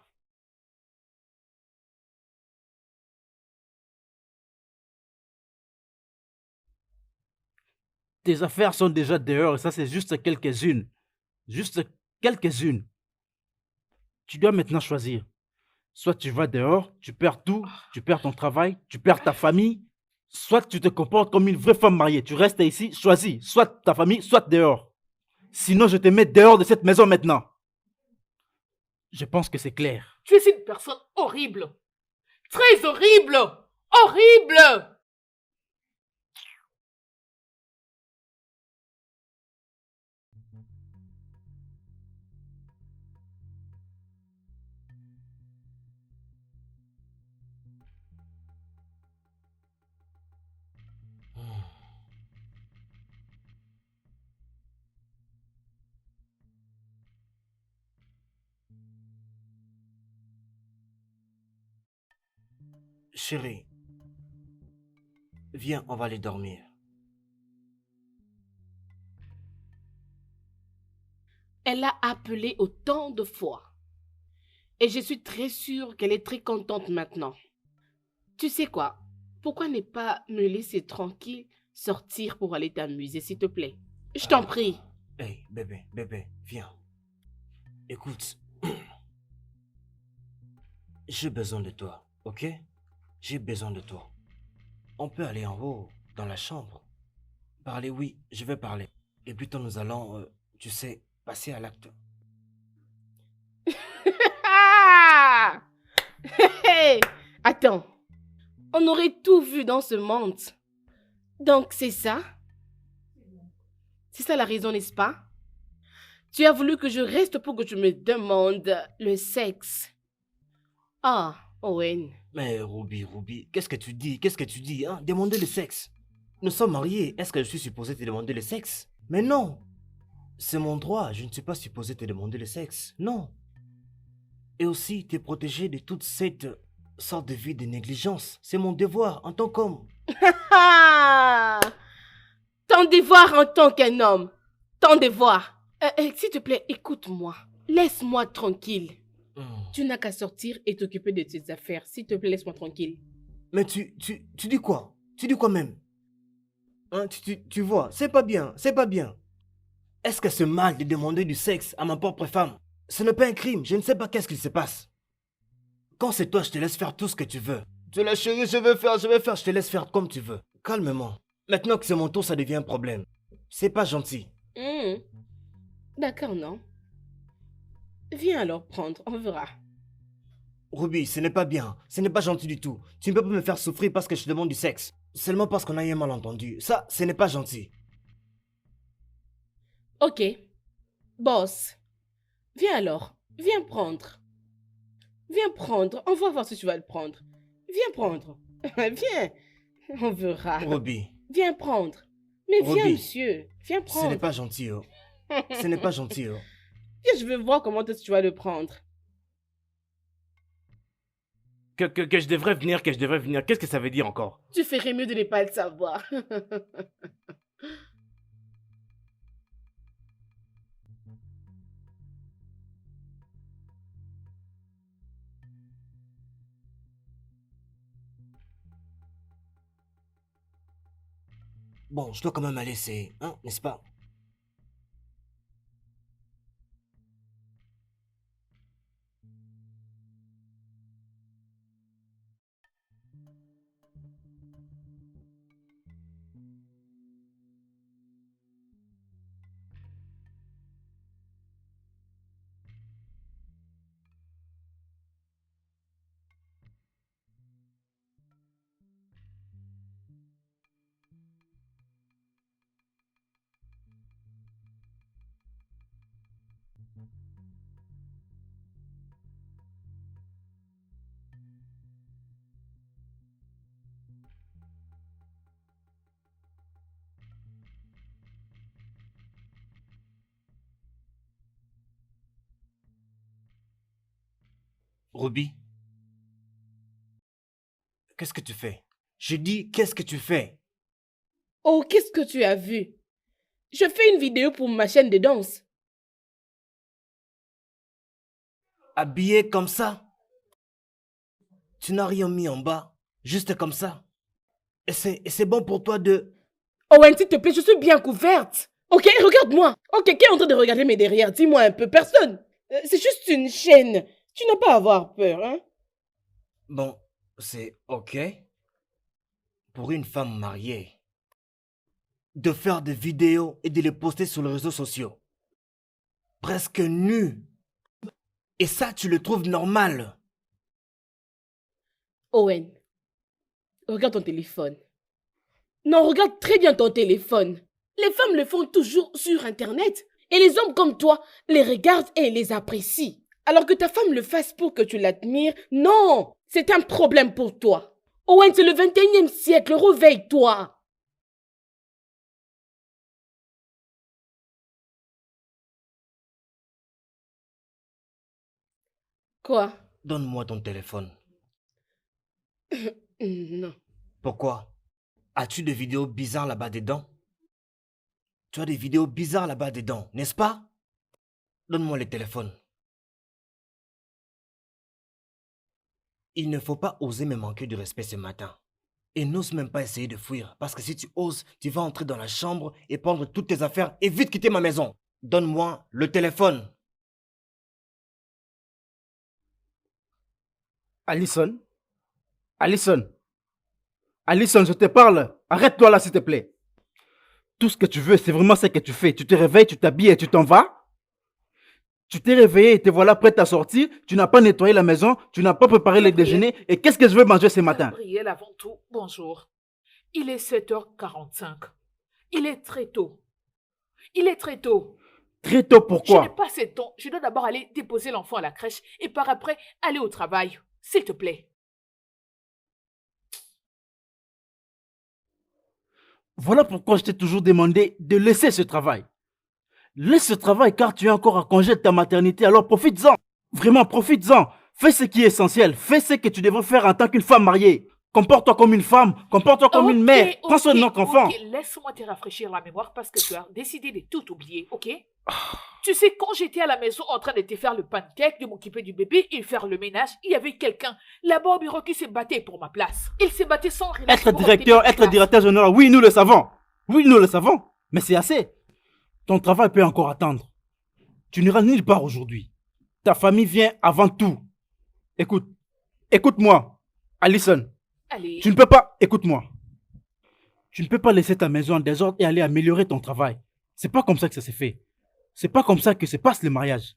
tes affaires sont déjà dehors et ça c'est juste quelques-unes. Juste quelques-unes. Tu dois maintenant choisir. Soit tu vas dehors, tu perds tout, tu perds ton travail, tu perds ta famille. Soit tu te comportes comme une vraie femme mariée. Tu restes ici, choisis. Soit ta famille, soit dehors. Sinon, je te mets dehors de cette maison maintenant. Je pense que c'est clair. Tu es une personne horrible. Très horrible. Horrible. Chérie, viens, on va aller dormir. Elle l'a appelé autant de fois. Et je suis très sûre qu'elle est très contente maintenant. Tu sais quoi? Pourquoi ne pas me laisser tranquille sortir pour aller t'amuser, s'il te plaît? Je t'en prie. Hey, bébé, viens. Écoute, j'ai besoin de toi, ok? J'ai besoin de toi. On peut aller en haut, dans la chambre. Parler, oui, je vais parler. Et plutôt nous allons, tu sais, passer à l'acte. Ah! Hey! Attends. On aurait tout vu dans ce monde. Donc c'est ça? C'est ça la raison, n'est-ce pas? Tu as voulu que je reste pour que tu me demandes le sexe. Ah, Owen. Mais Ruby, qu'est-ce que tu dis? Qu'est-ce que tu dis, hein? Demander le sexe. Nous sommes mariés. Est-ce que je suis supposé te demander le sexe? Mais non. C'est mon droit. Je ne suis pas supposé te demander le sexe. Non. Et aussi te protéger de toute cette sorte de vie de négligence. C'est mon devoir en tant qu'homme. Ah! Ton devoir en tant qu'un homme. Ton devoir. S'il te plaît, écoute-moi. Laisse-moi tranquille. Tu n'as qu'à sortir et t'occuper de tes affaires. S'il te plaît, laisse-moi tranquille. Mais tu dis quoi? Tu dis quoi même? Hein, tu vois, c'est pas bien, c'est pas bien. Est-ce que c'est mal de demander du sexe à ma propre femme? Ce n'est pas un crime, je ne sais pas qu'est-ce qui se passe. Quand c'est toi, je te laisse faire tout ce que tu veux. Tu la chérie, je vais faire, je te laisse faire comme tu veux. Calmement. Maintenant que c'est mon tour, ça devient un problème. C'est pas gentil. D'accord, non? Viens alors prendre, on verra. Ruby, ce n'est pas bien. Ce n'est pas gentil du tout. Tu ne peux pas me faire souffrir parce que je te demande du sexe. Seulement parce qu'on a eu un malentendu. Ça, ce n'est pas gentil. Ok. Boss. Viens alors. Viens prendre. Viens prendre. On va voir si tu vas le prendre. Viens prendre. Viens. On verra. Ruby. Viens prendre. Mais viens, Ruby. monsieur. Viens Ce n'est prendre. pas gentil, oh. Ce n'est pas gentil, oh. Viens, je veux voir comment est-ce que tu vas le prendre. Que je devrais venir, qu'est-ce que ça veut dire encore? Tu ferais mieux de ne pas le savoir. Bon, je dois quand même aller, c'est... Hein, n'est-ce pas? Ruby? Qu'est-ce que tu fais? Je dis, qu'est-ce que tu fais? Oh, qu'est-ce que tu as vu? Je fais une vidéo pour ma chaîne de danse. Habillé comme ça? Tu n'as rien mis en bas, juste comme ça. Et c'est bon pour toi de... Owen, s'il te plaît, je suis bien couverte. Ok, regarde-moi. Ok, qui est en train de regarder mes derrière? Dis-moi un peu. Personne. C'est juste une chaîne. Tu n'as pas à avoir peur, hein? Bon, c'est ok. Pour une femme mariée, de faire des vidéos et de les poster sur les réseaux sociaux. Presque nue. Et ça, tu le trouves normal? Owen, regarde ton téléphone. Non, regarde très bien ton téléphone. Les femmes le font toujours sur Internet. Et les hommes comme toi les regardent et les apprécient. Alors que ta femme le fasse pour que tu l'admires, non, c'est un problème pour toi. Owen, c'est le 21e siècle, réveille-toi. Quoi? Donne-moi ton téléphone. Non. Pourquoi? As-tu des vidéos bizarres là-bas dedans? Tu as des vidéos bizarres là-bas dedans, n'est-ce pas? Donne-moi le téléphone. Il ne faut pas oser me manquer de respect ce matin. Et n'ose même pas essayer de fuir, parce que si tu oses, tu vas entrer dans la chambre et prendre toutes tes affaires et vite quitter ma maison. Donne-moi le téléphone. Allison? Allison? Allison, je te parle. Arrête-toi là, s'il te plaît. Tout ce que tu veux, c'est vraiment ce que tu fais. Tu te réveilles, tu t'habilles et tu t'en vas. Tu t'es réveillé et te voilà prête à sortir. Tu n'as pas nettoyé la maison. Tu n'as pas préparé le déjeuner. Et qu'est-ce que je veux manger ce matin? Gabriel, avant tout, bonjour. Il est 7h45. Il est très tôt. Il est très tôt. Très tôt, Je n'ai pourquoi? pas assez de temps. Je dois d'abord aller déposer l'enfant à la crèche et par après aller au travail. S'il te plaît. Voilà pourquoi je t'ai toujours demandé de laisser ce travail. Laisse ce travail car tu es encore à congé de ta maternité, alors profites-en. Vraiment, profites-en. Fais ce qui est essentiel. Fais ce que tu devrais faire en tant qu'une femme mariée. Comporte-toi comme une femme. Comporte-toi comme une mère. Prends soin de notre enfant. Ok, laisse-moi te rafraîchir la mémoire parce que tu as décidé de tout oublier, ok? Tu sais, quand j'étais à la maison en train de te faire le pancake, de m'occuper du bébé et faire le ménage, il y avait quelqu'un là-bas au bureau qui se battait pour ma place. Il se battait sans relâche Être pour directeur, obtenir ma être place. directeur général, oui, nous le savons. Oui, nous le savons, mais c'est assez. Ton travail peut encore attendre. Tu n'iras nulle part aujourd'hui. Ta famille vient avant tout. Écoute, écoute-moi, Allison. Allez, Tu ne peux pas, écoute-moi. Tu ne peux pas laisser ta maison en désordre et aller améliorer ton travail. C'est pas comme ça que ça s'est fait. C'est pas comme ça que se passe le mariage.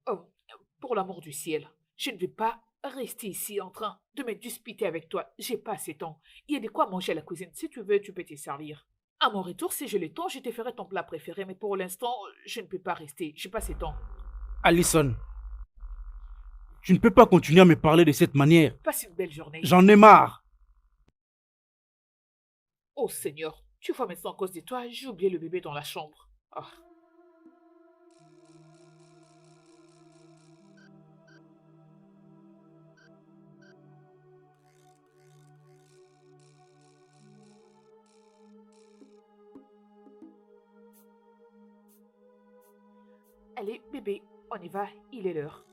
oh, pour l'amour du ciel, je ne vais pas rester ici en train de me disputer avec toi. J'ai pas assez de temps. Il y a de quoi manger à la cuisine. Si tu veux, tu peux te servir. À mon retour, si j'ai le temps, je te ferai ton plat préféré. Mais pour l'instant, je ne peux pas rester. J'ai pas assez de temps. Allison, tu ne peux pas continuer à me parler de cette manière. Passe une belle journée. J'en ai marre. Oh Seigneur, tu vois maintenant à cause de toi, j'ai oublié le bébé dans la chambre. Ah. Allez, bébé, on y va, il est l'heure.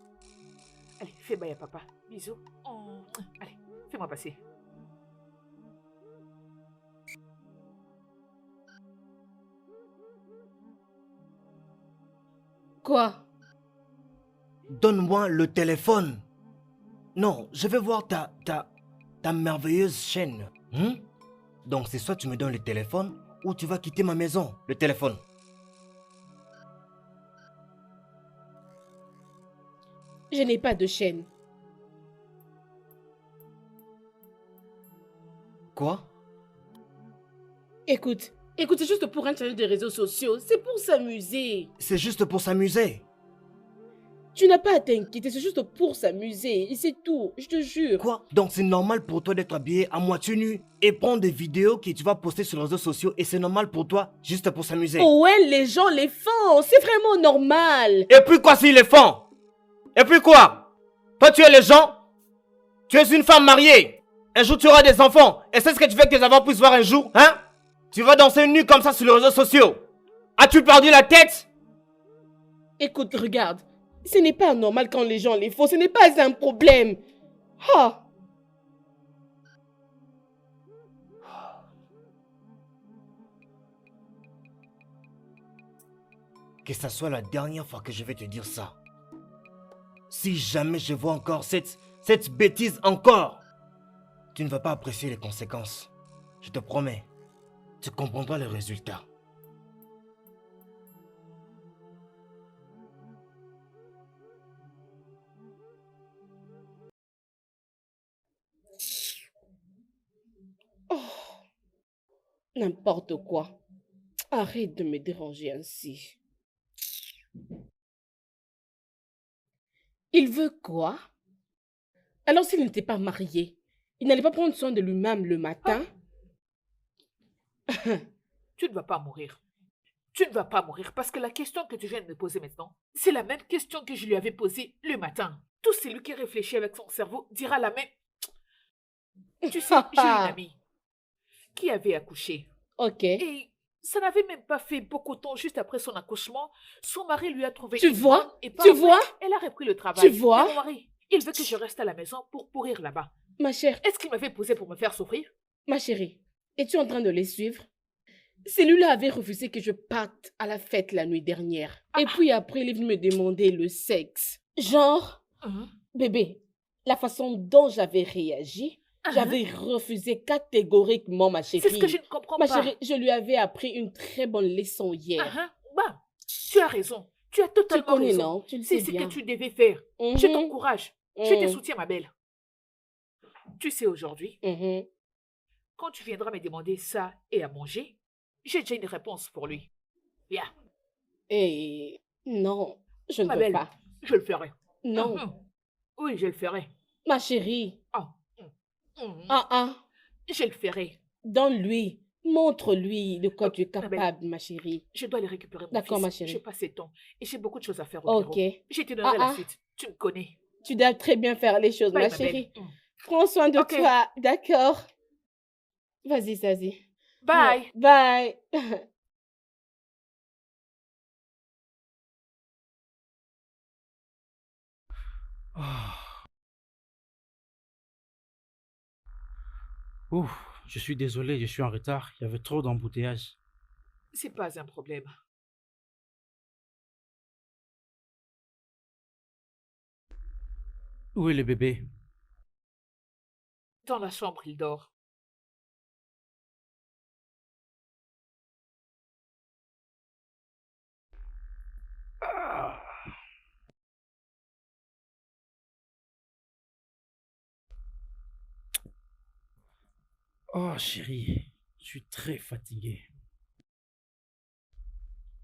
Allez, fais bail à papa. Bisous. Allez, fais-moi passer. Quoi? Donne-moi le téléphone. Non, je vais voir ta merveilleuse chaîne. Donc c'est soit tu me donnes le téléphone ou tu vas quitter ma maison. Le téléphone. Je n'ai pas de chaîne. Quoi? Écoute, c'est juste pour un challenge de réseaux sociaux. C'est pour s'amuser. C'est juste pour s'amuser. Tu n'as pas à t'inquiéter, c'est juste pour s'amuser. Et c'est tout, je te jure. Quoi? Donc c'est normal pour toi d'être habillé à moitié nu et prendre des vidéos que tu vas poster sur les réseaux sociaux et c'est normal pour toi juste pour s'amuser. Oh ouais, les gens les font. C'est vraiment normal. Et puis quoi s'ils les font? Et puis quoi? Toi tu es les gens? Tu es une femme mariée. Un jour tu auras des enfants. Et c'est ce que tu veux que tes enfants puissent voir un jour, hein? Tu vas danser nu comme ça sur les réseaux sociaux. As-tu perdu la tête? Écoute, regarde. Ce n'est pas normal quand les gens les font. Ce n'est pas un problème. Ah. Que ça soit la dernière fois que je vais te dire ça. Si jamais je vois encore cette bêtise encore, tu ne vas pas apprécier les conséquences. Je te promets. Tu comprendras les résultats. Oh. N'importe quoi. Arrête de me déranger ainsi. Il veut quoi? Alors s'il n'était pas marié, il n'allait pas prendre soin de lui-même le matin? Tu ne vas pas mourir. Tu ne vas pas mourir parce que la question que tu viens de me poser maintenant, c'est la même question que je lui avais posée le matin. Tout celui qui réfléchit avec son cerveau dira la même. Tu sais, j'ai une amie qui avait accouché. Ok. Et ça n'avait même pas fait beaucoup de temps juste après son accouchement. Son mari lui a trouvé Tu une vois? femme et Tu après, vois? elle a repris le travail. Tu vois? Mais mon mari, il veut que je reste à la maison pour pourrir là-bas. Ma chère, Est-ce qu'il m'avait posé pour me faire souffrir? ma chérie, es-tu en train de les suivre? Celui-là avait refusé que je parte à la fête la nuit dernière. Et puis après, il est venu me demander le sexe. Genre, bébé, la façon dont j'avais réagi, j'avais refusé catégoriquement, ma chérie. C'est ce que je ne comprends Ma pas. chérie, je lui avais appris une très bonne leçon hier. Bah, tu as raison. Tu as Tu totalement connais, raison. non? Tu le C'est sais ce bien. que tu devais faire. Mhm. Je t'encourage. Je te Mhm. soutiens, ma belle. Tu sais, aujourd'hui, Mhm. quand tu viendras me demander ça et à manger, j'ai déjà une réponse pour lui. Viens, Et non, je ne ma veux belle, pas. je le ferai. Non, Oui, je le ferai. ma chérie. Ah, mhm. Ah. Je le ferai. Donne-lui. Montre-lui de quoi tu es ma belle. capable, ma chérie. Je dois aller récupérer mon D'accord, fils. ma chérie. J'ai passé temps et j'ai beaucoup de choses à faire au Ok. bureau. Je te donnerai la Ah. suite. Tu me connais. Tu dois très bien faire les choses, Bye, ma ma chérie. belle. Prends soin de Ok. toi, d'accord? Vas-y, Zazie. Bye. Bye. Ouf, Je suis désolé, je suis en retard. Il y avait trop d'embouteillages. C'est pas un problème. Où est le bébé? Dans la chambre, il dort. Oh chérie, je suis très fatigué.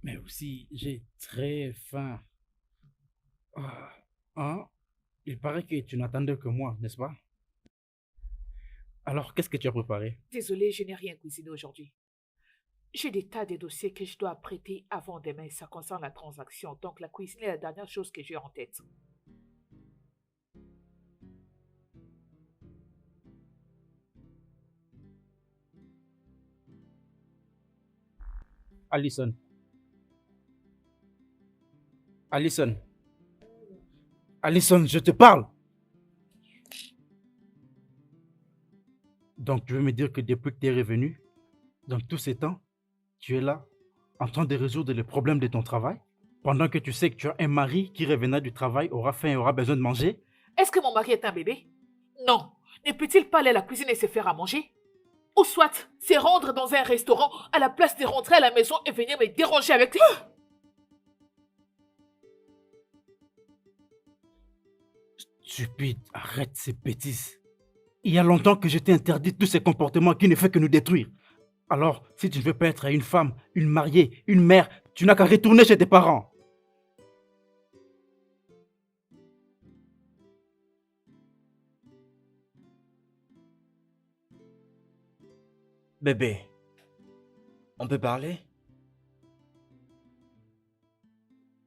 Mais aussi, j'ai très faim. Ah, hein? Il paraît que tu n'attendais que moi, n'est-ce pas? Alors, qu'est-ce que tu as préparé? Désolée, je n'ai rien cuisiné aujourd'hui. J'ai des tas de dossiers que je dois prêter avant demain. Ça concerne la transaction. Donc, la cuisine est la dernière chose que j'ai en tête. Allison. Allison. Allison, je te parle. Donc, tu veux me dire que depuis que tu es revenu, dans tous ces temps, tu es là, en train de résoudre les problèmes de ton travail, pendant que tu sais que tu as un mari qui revenant du travail aura faim et aura besoin de manger? Est-ce que mon mari est un bébé? Non. Ne peut-il pas aller à la cuisine et se faire à manger? Ou soit, c'est rendre dans un restaurant à la place de rentrer à la maison et venir me déranger avec... Stupide, arrête ces bêtises. Il y a longtemps que je t'ai interdit tous ces comportements qui ne font que nous détruire. Alors, si tu ne veux pas être une femme, une mariée, une mère, tu n'as qu'à retourner chez tes parents. Bébé, on peut parler?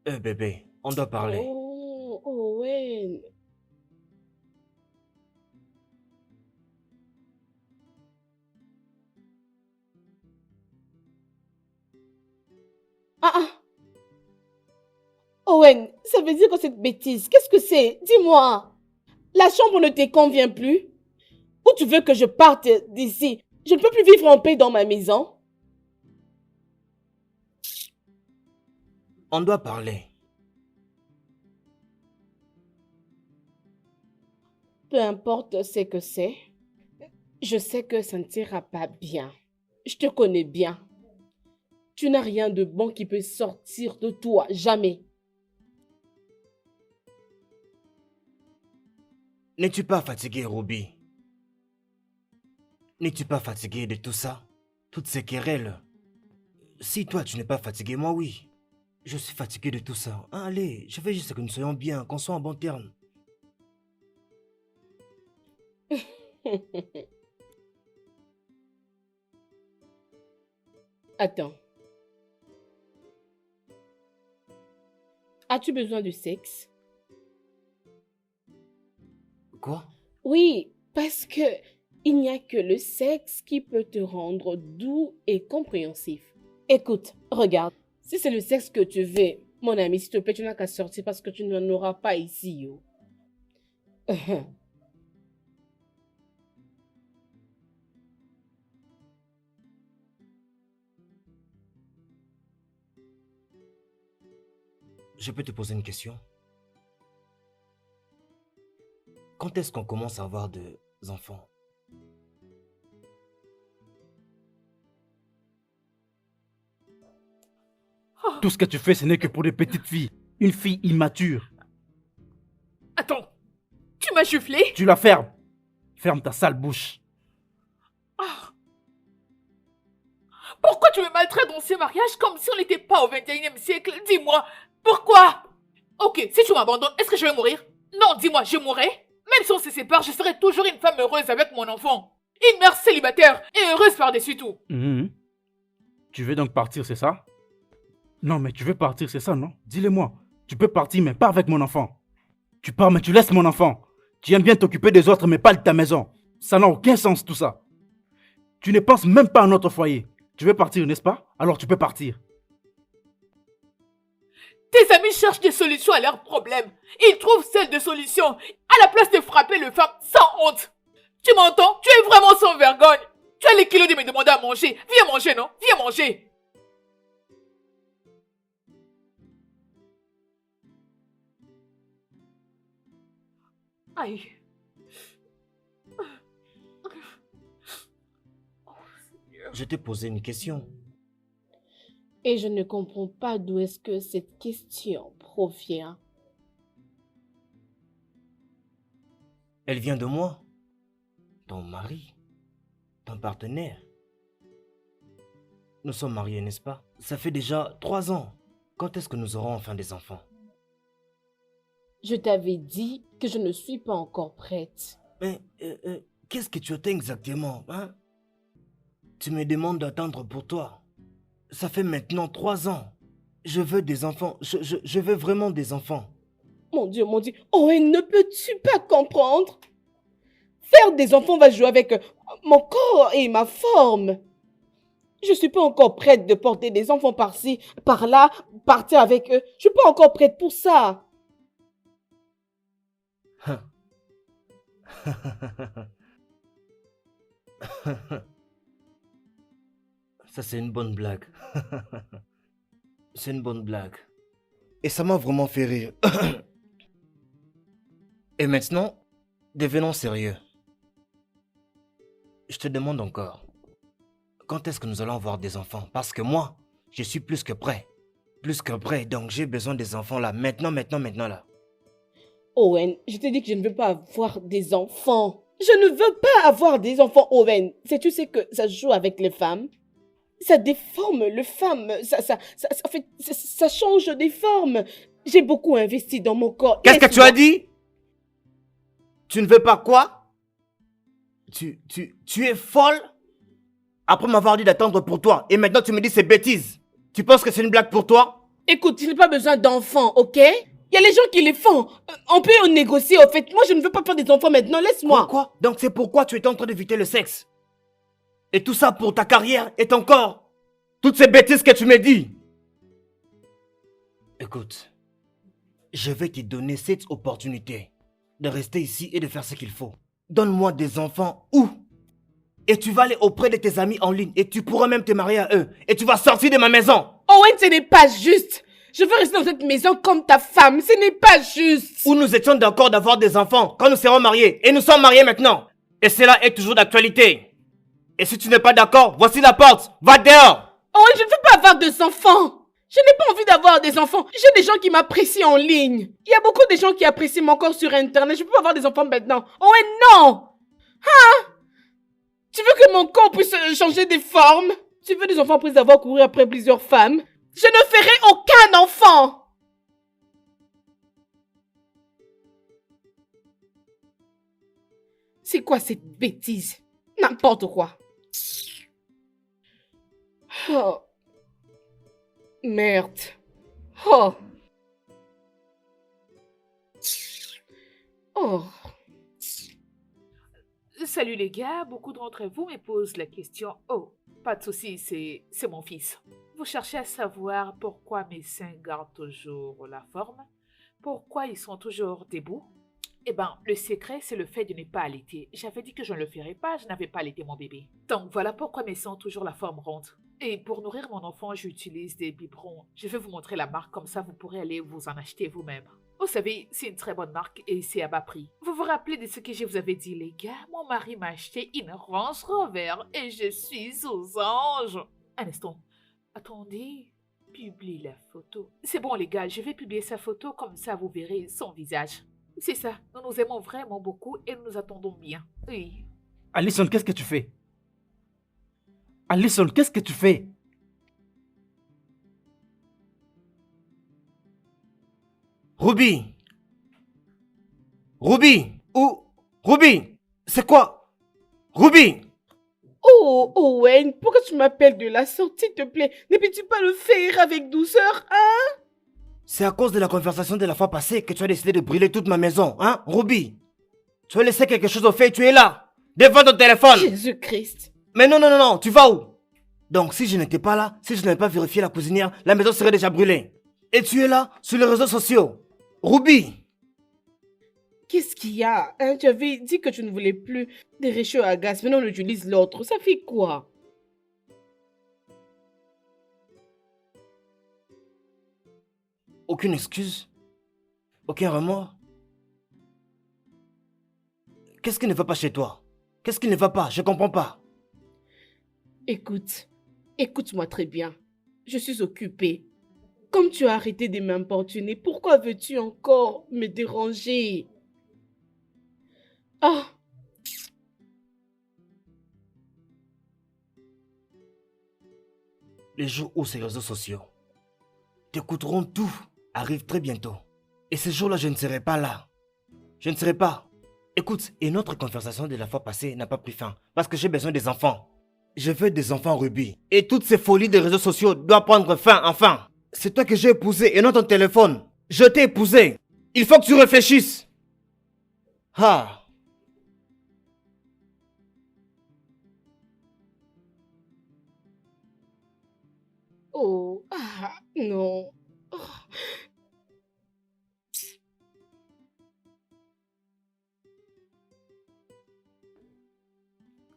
Bébé, on doit parler. Oh, Owen. Ah, ah. Owen, ça veut dire que cette bêtise, qu'est-ce que c'est? Dis-moi. La chambre ne te convient plus? Ou tu veux que je parte d'ici? Je ne peux plus vivre en paix dans ma maison. On doit parler. Peu importe ce que c'est, je sais que ça ne t'ira pas bien. Je te connais bien. Tu n'as rien de bon qui peut sortir de toi, jamais. N'es-tu pas fatigué, Ruby? N'es-tu pas fatigué de tout ça? Toutes ces querelles? Si toi tu n'es pas fatigué, moi oui. Je suis fatigué de tout ça. Ah, allez, je veux juste que nous soyons bien, qu'on soit en bon terme. Attends. As-tu besoin de sexe? Quoi? Oui, parce que il n'y a que le sexe qui peut te rendre doux et compréhensif. Écoute, regarde. Si c'est le sexe que tu veux, mon ami, s'il te plaît, tu n'as qu'à sortir parce que tu n'en auras pas ici, yo. Je peux te poser une question? Quand est-ce qu'on commence à avoir des enfants? Tout ce que tu fais, ce n'est que pour des petites filles. Une fille immature. Attends, tu m'as giflé? Tu la fermes. Ferme ta sale bouche. Ah. Pourquoi tu me maltraites dans ces mariages comme si on n'était pas au 21e siècle? Dis-moi, pourquoi? Ok, si tu m'abandonnes, est-ce que je vais mourir? Non, dis-moi, je mourrai? Même si on se sépare, je serai toujours une femme heureuse avec mon enfant. Une mère célibataire et heureuse par-dessus tout. Tu veux donc partir, c'est ça? Non, mais tu veux partir, c'est ça, non? Dis-le-moi. Tu peux partir, mais pas avec mon enfant. Tu pars, mais tu laisses mon enfant. Tu aimes bien t'occuper des autres, mais pas de ta maison. Ça n'a aucun sens, tout ça. Tu ne penses même pas à notre foyer. Tu veux partir, n'est-ce pas? Alors tu peux partir. Tes amis cherchent des solutions à leurs problèmes. Ils trouvent celles de solutions à la place de frapper les femmes sans honte. Tu m'entends? Tu es vraiment sans vergogne. Tu as les kilos de me demander à manger. Viens manger, non? Viens manger. Aïe. Je t'ai posé une question. Et je ne comprends pas d'où est-ce que cette question provient. Elle vient de moi. Ton mari. Ton partenaire. Nous sommes mariés, n'est-ce pas? Ça fait déjà 3 ans. Quand est-ce que nous aurons enfin des enfants? Je t'avais dit que je ne suis pas encore prête. Mais qu'est-ce que tu attends exactement, hein? Tu me demandes d'attendre pour toi. Ça fait maintenant 3 ans. Je veux des enfants. Je veux vraiment des enfants. Mon Dieu, Owen, ne peux-tu pas comprendre? Faire des enfants va jouer avec mon corps et ma forme. Je suis pas encore prête de porter des enfants par-ci, par-là, partir avec eux. Je suis pas encore prête pour ça. Ça, c'est une bonne blague. C'est une bonne blague. Et ça m'a vraiment fait rire. Et maintenant, devenons sérieux. Je te demande encore, quand est-ce que nous allons avoir des enfants? Parce que moi, je suis plus que prêt. Plus que prêt, donc j'ai besoin des enfants là. Maintenant là. Owen, je t'ai dit que je ne veux pas avoir des enfants. Je ne veux pas avoir des enfants, Owen. Tu sais que ça joue avec les femmes? Ça déforme les femmes. Ça change des formes. J'ai beaucoup investi dans mon corps. Qu'est-ce que tu as dit? Tu ne veux pas quoi? Tu es folle? Après m'avoir dit d'attendre pour toi. Et maintenant tu me dis ces bêtises. Tu penses que c'est une blague pour toi? Écoute, je n'ai pas besoin d'enfants, ok? Il y a les gens qui les font. On peut en négocier, au fait. Moi, je ne veux pas faire des enfants maintenant. Laisse-moi. Quoi? Donc c'est pourquoi tu étais en train d'éviter le sexe. Et tout ça pour ta carrière et ton corps. Toutes ces bêtises que tu me dis. Écoute, je vais te donner cette opportunité de rester ici et de faire ce qu'il faut. Donne-moi des enfants où? Et tu vas aller auprès de tes amis en ligne et tu pourras même te marier à eux. Et tu vas sortir de ma maison. Owen, ce n'est pas juste. Je veux rester dans cette maison comme ta femme. Ce n'est pas juste. Où nous étions d'accord d'avoir des enfants quand nous serons mariés. Et nous sommes mariés maintenant. Et cela est toujours d'actualité. Et si tu n'es pas d'accord, voici la porte. Va dehors. Owen, je ne veux pas avoir des enfants. Je n'ai pas envie d'avoir des enfants. J'ai des gens qui m'apprécient en ligne. Il y a beaucoup de gens qui apprécient mon corps sur Internet. Je ne peux pas avoir des enfants maintenant. Owen, non. Hein? Tu veux que mon corps puisse changer de forme? Tu veux des enfants après avoir couru après plusieurs femmes? Je ne ferai aucun enfant. C'est quoi cette bêtise? N'importe quoi. Oh. Merde. Oh. Oh. Salut les gars, beaucoup d'entre vous me posent la question. Oh, pas de souci, c'est mon fils. Vous cherchez à savoir pourquoi mes seins gardent toujours la forme? Pourquoi ils sont toujours debout? Eh ben, le secret, c'est le fait de ne pas allaiter. J'avais dit que je ne le ferais pas, je n'avais pas allaité mon bébé. Donc voilà pourquoi mes seins ont toujours la forme ronde. Et pour nourrir mon enfant, j'utilise des biberons. Je vais vous montrer la marque, comme ça vous pourrez aller vous en acheter vous-même. Vous savez, c'est une très bonne marque et c'est à bas prix. Vous vous rappelez de ce que je vous avais dit, les gars? Mon mari m'a acheté une Range Rover et je suis aux anges. Un instant. Attendez, publie la photo. C'est bon les gars, je vais publier sa photo, comme ça vous verrez son visage. C'est ça, nous nous aimons vraiment beaucoup et nous nous attendons bien. Oui. Alison, qu'est-ce que tu fais? Alison, qu'est-ce que tu fais? Ruby. Ruby. Où? Ruby. C'est quoi? Ruby. Oh, Owen, pourquoi tu m'appelles de la sorte, s'il te plaît? Ne peux-tu pas le faire avec douceur, hein? C'est à cause de la conversation de la fois passée que tu as décidé de brûler toute ma maison, hein, Ruby? Tu as laissé quelque chose au fait, tu es là, devant ton téléphone. Jésus-Christ. Mais non, tu vas où? Donc si je n'étais pas là, si je n'avais pas vérifié la cuisinière, la maison serait déjà brûlée. Et tu es là, sur les réseaux sociaux. Ruby. Qu'est-ce qu'il y a, hein? Tu avais dit que tu ne voulais plus des réchauds à gaz. Maintenant, on utilise l'autre. Ça fait quoi? Aucune excuse? Aucun remords? Qu'est-ce qui ne va pas chez toi? Qu'est-ce qui ne va pas? Je comprends pas. Écoute, écoute-moi très bien. Je suis occupée. Comme tu as arrêté de m'importuner, pourquoi veux-tu encore me déranger? Ah, Les jours où ces réseaux sociaux t'écouteront tout arrivent très bientôt. Et ce jour-là, je ne serai pas là. Je ne serai pas. Écoute, et notre conversation de la fois passée n'a pas pris fin parce que j'ai besoin des enfants. Je veux des enfants rubis. Et toutes ces folies des réseaux sociaux doivent prendre fin, enfin. C'est toi que j'ai épousé et non ton téléphone. Je t'ai épousé. Il faut que tu réfléchisses. Ah. oh, ah, non. Oh.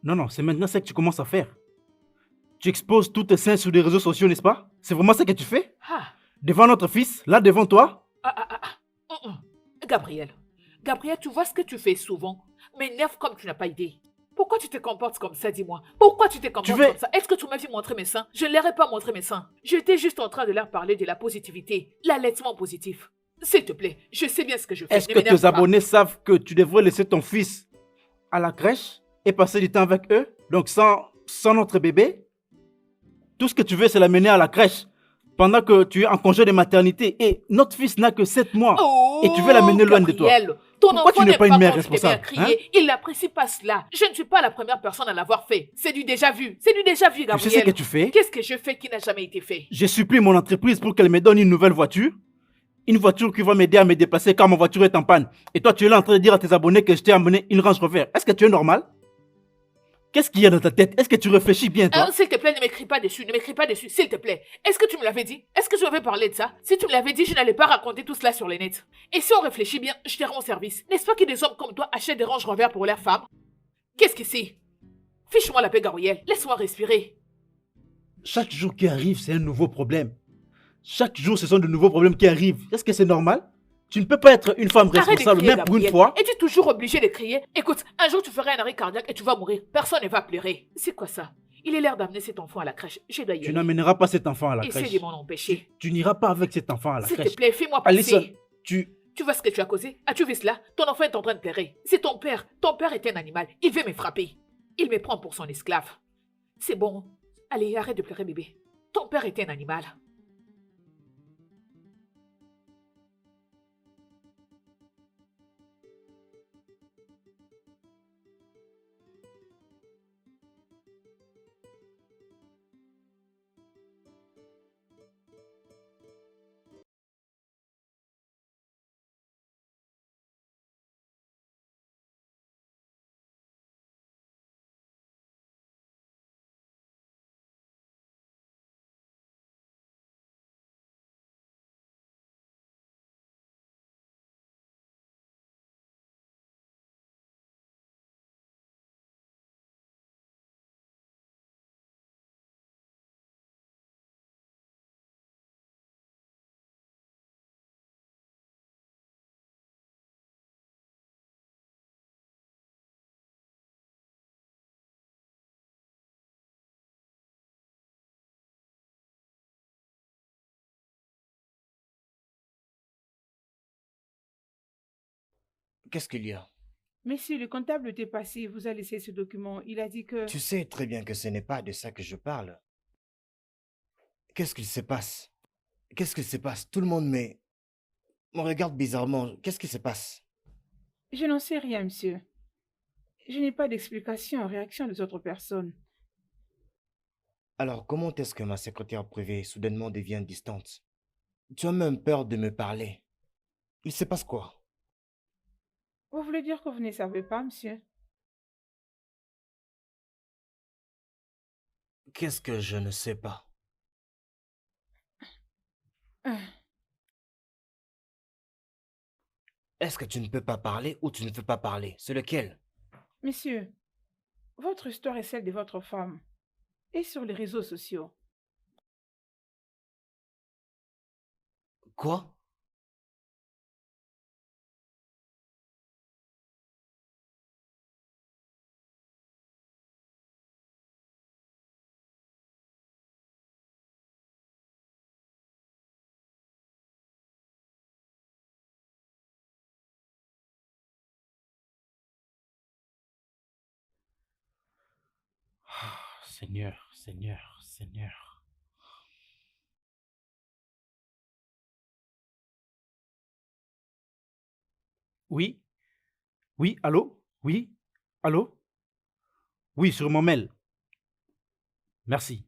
Non, non, c'est maintenant ça que tu commences à faire. Tu exposes tous tes seins sur les réseaux sociaux, n'est-ce pas? C'est vraiment ça que tu fais? Ah, Devant notre fils, là devant toi? ah, ah, ah, ah. Gabriel, Gabriel, tu vois ce que tu fais souvent m'énerve comme tu n'as pas idée. Pourquoi tu te comportes comme ça, dis-moi? Pourquoi tu te comportes veux- comme ça? Est-ce que tu m'as vu montrer mes seins? Je ne leur ai pas montré mes seins. J'étais juste en train de leur parler de la positivité, l'allaitement positif. S'il te plaît, je sais bien ce que je fais. Est-ce Ne que m'énerve tes pas. abonnés savent que tu devrais laisser ton fils à la crèche et passer du temps avec eux? Donc sans notre bébé? Tout ce que tu veux, c'est l'amener à la crèche pendant que tu es en congé de maternité. Et notre fils n'a que 7 mois. Oh, Et tu veux l'amener loin de toi. Gabriel, ton Pourquoi tu enfant n'es n'est pas une mère quand tu te mets à responsable, crier. Il n'apprécie pas cela. Je ne suis pas la première personne à l'avoir fait. C'est du déjà vu. C'est du déjà vu, Tu Gabriel. sais ce que tu fais? Qu'est-ce que je fais qui n'a jamais été fait? Je supplie mon entreprise pour qu'elle me donne une nouvelle voiture. Une voiture qui va m'aider à me déplacer quand ma voiture est en panne. Et toi, tu es là en train de dire à tes abonnés que je t'ai amené une Range Rover. Est-ce que tu es normal? Qu'est-ce qu'il y a dans ta tête? Est-ce que tu réfléchis bien, toi? S'il te plaît, ne m'écris pas dessus. Ne m'écris pas dessus, s'il te plaît. Est-ce que tu me l'avais dit? Est-ce que je avais parlé de ça? Si tu me l'avais dit, je n'allais pas raconter tout cela sur les nets. Et si on réfléchit bien, je te rends service. N'est-ce pas que des hommes comme toi achètent des Range Rover pour leurs femmes? Qu'est-ce que c'est? Fiche-moi la paix, Gabriel. Laisse-moi respirer. Chaque jour qui arrive, c'est un nouveau problème. Chaque jour, ce sont de nouveaux problèmes qui arrivent. Est-ce que c'est normal? Tu ne peux pas être une femme Arrête de responsable, crier, même pour une Gabriel. fois. Es-tu toujours obligé de crier? Écoute, un jour tu feras un arrêt cardiaque et tu vas mourir. Personne ne va pleurer. C'est quoi ça? Il est l'heure d'amener cet enfant à la crèche. Je dois y Tu aller. n'amèneras pas cet enfant à la Essaie crèche. de m'en empêcher. Tu n'iras pas avec cet enfant à la S'il te crèche. plaît, fais-moi passer. Alison, tu... Tu vois ce que tu as causé? As-tu vu cela? Ton enfant est en train de pleurer. C'est ton père. Ton père est un animal. Il veut me frapper. Il me prend pour son esclave. C'est bon. Allez, arrête de pleurer, bébé. Ton père est un animal. Qu'est-ce qu'il y a? Monsieur, le comptable était passé, vous a laissé ce document. Il a dit que... Tu sais très bien que ce n'est pas de ça que je parle. Qu'est-ce qu'il se passe? Qu'est-ce qu'il se passe? Tout le monde me regarde bizarrement. Qu'est-ce qui se passe? Je n'en sais rien, monsieur. Je n'ai pas d'explication en réaction des autres personnes. Alors, comment est-ce que ma secrétaire privée soudainement devient distante? Tu as même peur de me parler. Il se passe quoi? Vous voulez dire que vous ne savez pas, monsieur? Qu'est-ce que je ne sais pas? Ah, Est-ce que tu ne peux pas parler ou tu ne veux pas parler? C'est lequel? Monsieur, votre histoire est celle de votre femme. Et sur les réseaux sociaux. Quoi? Seigneur, Seigneur, Seigneur. Oui, oui, allô? Oui, allô? Oui, sur mon mail. Merci.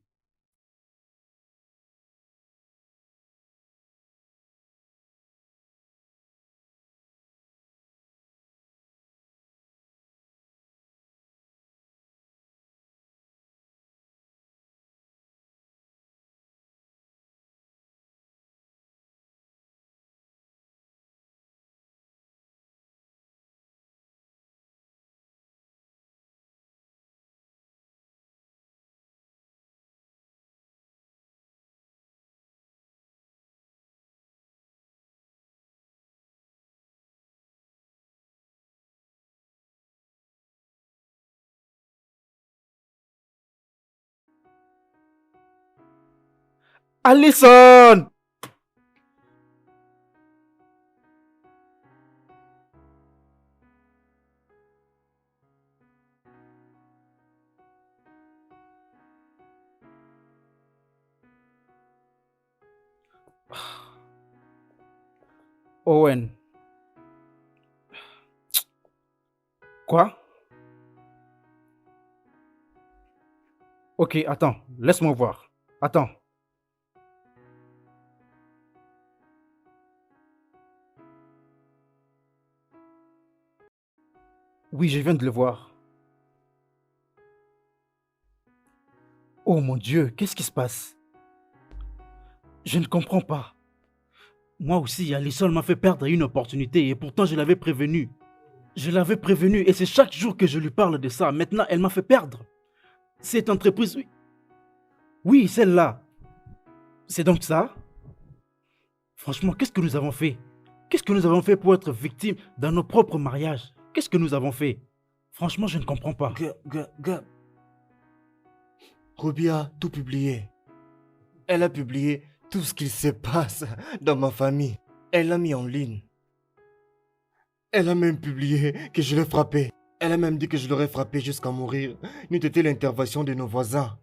Allison! Owen. Quoi? Ok, attends, laisse-moi voir. Attends. Oui, je viens de le voir. Oh mon Dieu, qu'est-ce qui se passe? Je ne comprends pas. Moi aussi, Allison m'a fait perdre une opportunité et pourtant je l'avais prévenu. Je l'avais prévenu et c'est chaque jour que je lui parle de ça. Maintenant, elle m'a fait perdre. Cette entreprise, oui. Oui, celle-là. C'est donc ça? Franchement, qu'est-ce que nous avons fait? Qu'est-ce que nous avons fait pour être victimes dans nos propres mariages? Qu'est-ce que nous avons fait? Franchement, je ne comprends pas. Gab. Ruby a tout publié. Elle a publié tout ce qui se passe dans ma famille. Elle l'a mis en ligne. Elle a même publié que je l'ai frappé. Elle a même dit que je l'aurais frappé jusqu'à mourir, n'eût été l'intervention de nos voisins.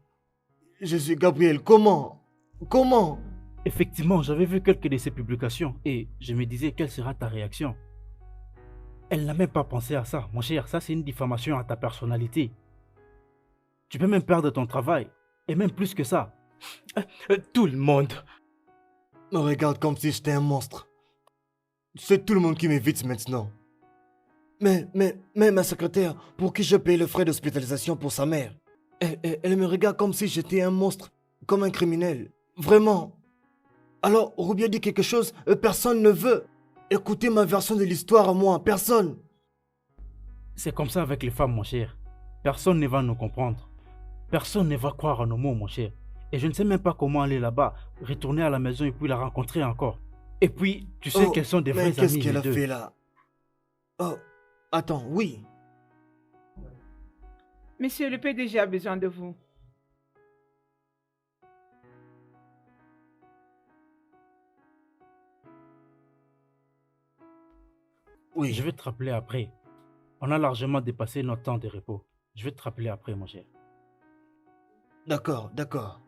Je suis Gabriel, comment? Comment? Effectivement, j'avais vu quelques de ses publications et je me disais quelle sera ta réaction. Elle n'a même pas pensé à ça. Mon cher, ça c'est une diffamation à ta personnalité. Tu peux même perdre ton travail. Et même plus que ça. Tout le monde. Me regarde comme si j'étais un monstre. C'est tout le monde qui m'évite maintenant. Mais ma secrétaire, pour qui je paye le frais d'hospitalisation pour sa mère, elle me regarde comme si j'étais un monstre, comme un criminel. Vraiment. Alors, Ruby a dit quelque chose, personne ne veut écouter ma version de l'histoire à moi, personne. C'est comme ça avec les femmes, mon cher. Personne ne va nous comprendre. Personne ne va croire à nos mots, mon cher. Et je ne sais même pas comment aller là-bas, retourner à la maison et puis la rencontrer encore. Et puis, tu sais qu'elles sont des mais vrais amis, qu'est-ce qu'elle les a deux. fait là? Oh, attends, oui. Monsieur, le PDG a besoin de vous. Oui, Je vais te rappeler après. On a largement dépassé notre temps de repos. Je vais te rappeler après, mon cher. d'accord.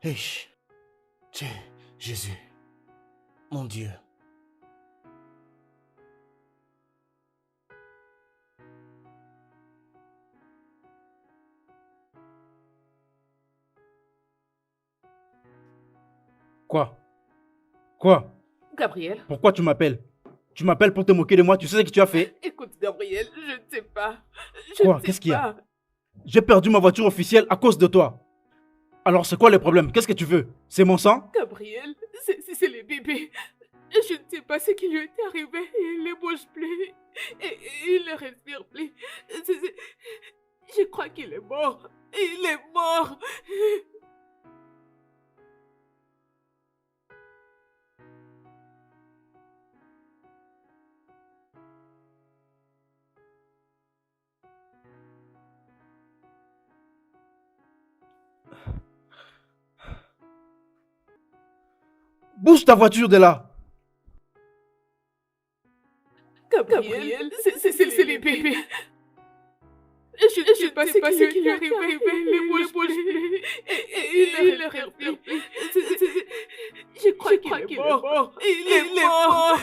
Hey, tiens, Jésus, mon Dieu. Quoi? Quoi? Gabriel, Pourquoi tu m'appelles? Tu m'appelles pour te moquer de moi, tu sais ce que tu as fait? écoute, Gabriel, je ne sais pas. Je Quoi? ne sais Qu'est-ce qu'il y a? pas. J'ai perdu ma voiture officielle à cause de toi. Alors c'est quoi le problème? Qu'est-ce que tu veux? C'est mon sang? Gabriel, c'est le bébé. Je ne sais pas ce qui lui est arrivé. Il ne bouge plus. Et il ne respire plus. Je crois qu'il est mort. Il est mort. Bouge ta voiture de là. Gabriel, c'est le bébé. Je ne sais pas ce qui lui est arrivé. Il ne bouge plus. Et il ne respire plus. Je crois qu'il est mort. Il est mort.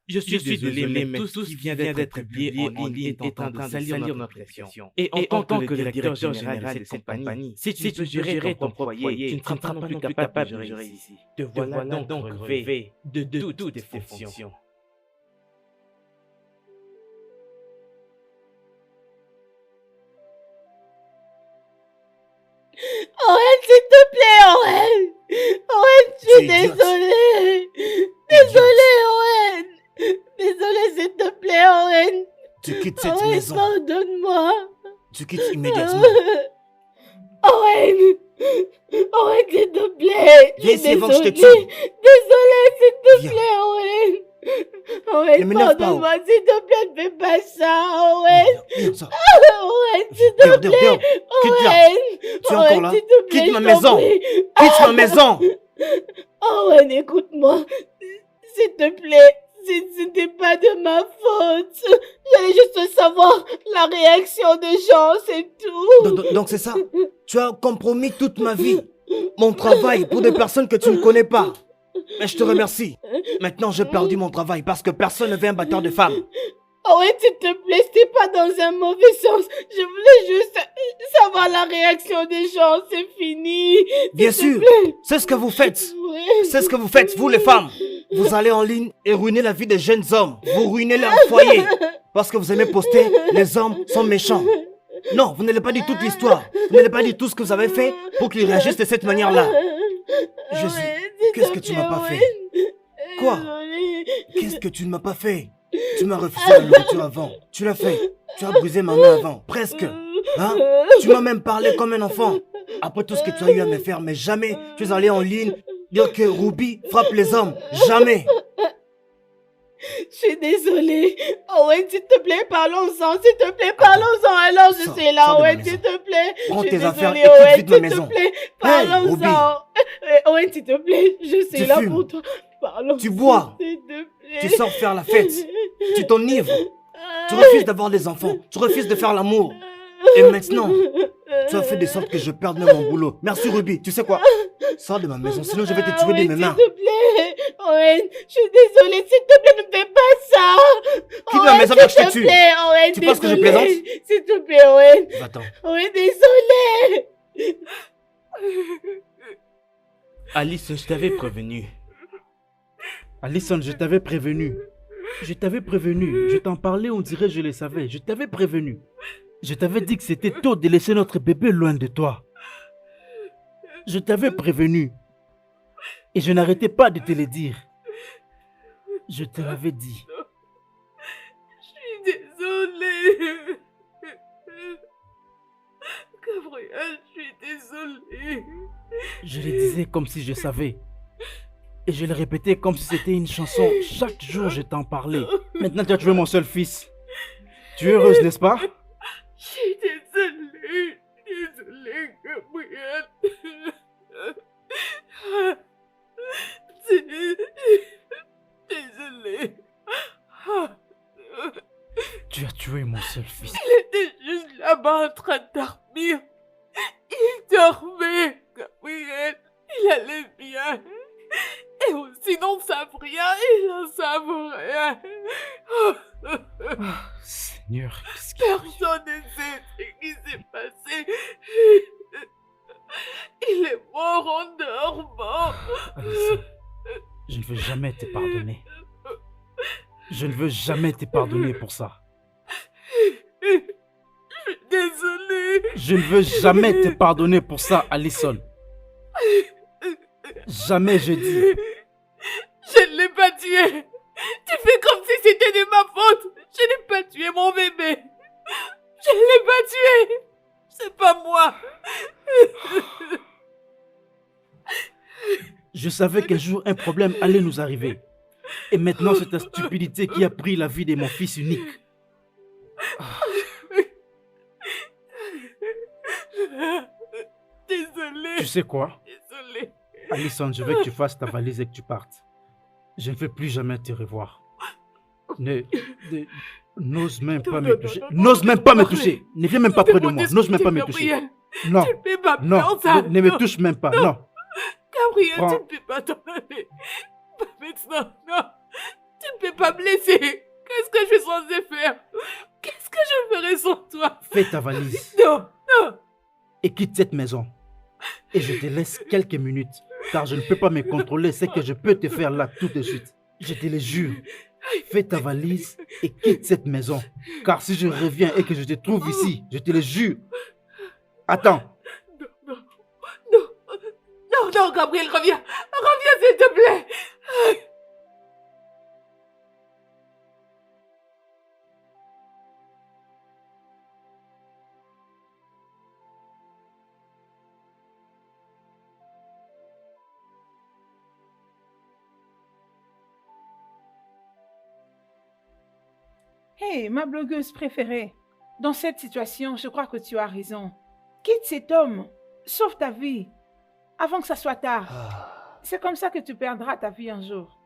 Je suis désolé, mais tout ce qui vient d'être publié en ligne est en train de salir notre réputation. Et en tant que le directeur général de cette compagnie, si tu veux gérer ton propre foyer, tu ne seras pas non plus capable de gérer ici. Te voilà donc relevé de toutes tes fonctions. Owen, s'il te plaît, Owen. Owen, je suis Tu es idiote. désolée. Désolée, Owen. Désolée, s'il te plaît, Owen. Tu quittes cette Owen, maison. pardonne-moi. Tu quittes immédiatement. Owen. Owen, s'il te plaît. Viens ici avant que je te Désolée. tue. Désolée, s'il te Viens. plaît, Owen. Ne Owen, m'énerve pas, pardonne-moi, s'il te plaît, ne fais pas ça, Owen. Viens, ça. Owen, s'il te Dehors, plaît. dehors, dehors. Quitte là. Owen. Tu es encore Owen, là? s'il te plaît, Quitte ma je t'en maison. prie. Quitte ma maison. Owen, écoute-moi. S'il te plaît, c'était pas de ma faute. J'allais juste savoir la réaction des gens, c'est tout. Donc c'est ça. Tu as compromis toute ma vie. Mon travail pour des personnes que tu ne connais pas. Mais je te remercie. Maintenant, j'ai perdu mon travail parce que personne ne veut un batteur de femmes. Owen, s'il te plaît, c'était pas dans un mauvais sens. Je voulais juste savoir la réaction des gens, c'est fini. Bien S'il te sûr, plaît. c'est ce que vous faites. Ouais. C'est ce que vous faites, vous les femmes. Vous allez en ligne et ruinez la vie des jeunes hommes. Vous ruinez leur foyer. Parce que vous aimez poster, les hommes sont méchants. Non, vous n'allez pas dire toute l'histoire. Vous n'allez pas dire tout ce que vous avez fait pour qu'ils réagissent de cette manière-là. Jésus, Owen, s'il qu'est-ce te que tu plaît, m'as pas Owen. fait? Quoi? Désolée. Qu'est-ce que tu ne m'as pas fait? Tu m'as refusé la nourriture avant. Tu l'as fait. Tu as brisé ma main avant. Presque. Hein? Tu m'as même parlé comme un enfant. Après tout ce que tu as eu à me faire, mais jamais tu es allé en ligne dire que Ruby frappe les hommes. Jamais. Je suis désolée. Owen, s'il te plaît, parlons-en. S'il te plaît, parlons-en. Alors, je Sors, suis là, sors de ma Owen, maison. s'il te plaît. Prends Je suis tes affaires désolée, et quitte Owen, vite ma s'il maison. te plaît, Hey, Ruby. parlons-en. Owen, s'il te plaît, je suis Tu là fumes. pour toi. Parlons. Tu bois. S'il te plaît. Tu sors faire la fête. Tu t'enivres. Tu refuses d'avoir des enfants. Tu refuses de faire l'amour. Et maintenant, tu as fait de sorte que je perde même mon boulot. Merci Ruby. Tu sais quoi? Sors de ma maison, sinon je vais te tuer de mes mains. S'il te plaît, Owen, je suis désolée, s'il te plaît, ne fais pas ça. Quitte ma maison, je te tue. Owen, Tu penses que je désolée. plaisante? S'il te plaît, Owen. Va-t'en. Owen, désolée. Alice, je t'avais prévenu. Alison, je t'avais prévenu. Je t'avais prévenu. Je t'en parlais, on dirait que je le savais. Je t'avais prévenu. Je t'avais dit que c'était tôt de laisser notre bébé loin de toi. Je t'avais prévenu. Et je n'arrêtais pas de te le dire. Je te l'avais dit. Je suis désolée. Gabriel, je suis désolée. Je le disais comme si je savais. Et je le répétais comme si c'était une chanson. Chaque jour, je t'en parlais. Maintenant, tu as tué mon seul fils. Tu es heureuse, n'est-ce pas? Je suis désolée. Désolée, Gabriel. Désolée. Tu as tué mon seul fils. Il était juste là-bas en train de dormir. Il dormait, Gabriel. Il allait bien. Et aussi n'en savent rien, ils n'en savent rien. Seigneur, qu'est-ce qui... Personne ne sait ce qui s'est passé. Il est mort en dormant. Alison, je ne veux jamais te pardonner. Je ne veux jamais te pardonner pour ça. Je suis désolée. Je ne veux jamais te pardonner pour ça, Alison. Jamais, je dis. Je ne l'ai pas tué. Tu fais comme si c'était de ma faute. Je n'ai pas tué mon bébé. Je ne l'ai pas tué. C'est pas moi. Je savais qu'un jour un problème allait nous arriver. Et maintenant, c'est ta stupidité qui a pris la vie de mon fils unique. Désolée. Tu sais quoi? Désolée. Alison, je veux que tu fasses ta valise et que tu partes. Je ne veux plus jamais te revoir. N'ose même pas me toucher. N'ose même pas me toucher. Ne viens même pas près de moi. N'ose même pas me toucher. Non, non, ne me touche même pas. Non. Gabriel, Prends. tu ne peux pas t'en aller. Pas maintenant, non. Tu ne peux pas me laisser. Qu'est-ce que je suis censée faire? Qu'est-ce que je ferai sans toi? Fais ta valise Non, non. et quitte cette maison. Et je te laisse quelques minutes, car je ne peux pas me contrôler ce que je peux te faire là tout de suite. Je te le jure. Fais ta valise et quitte cette maison. Car si je reviens et que je te trouve ici, je te le jure. Attends. Non, non, non, non, Gabriel, reviens. Reviens, s'il te plaît. Hé, ma blogueuse préférée, dans cette situation, je crois que tu as raison. Quitte cet homme, sauve ta vie, avant que ça soit tard. C'est comme ça que tu perdras ta vie un jour.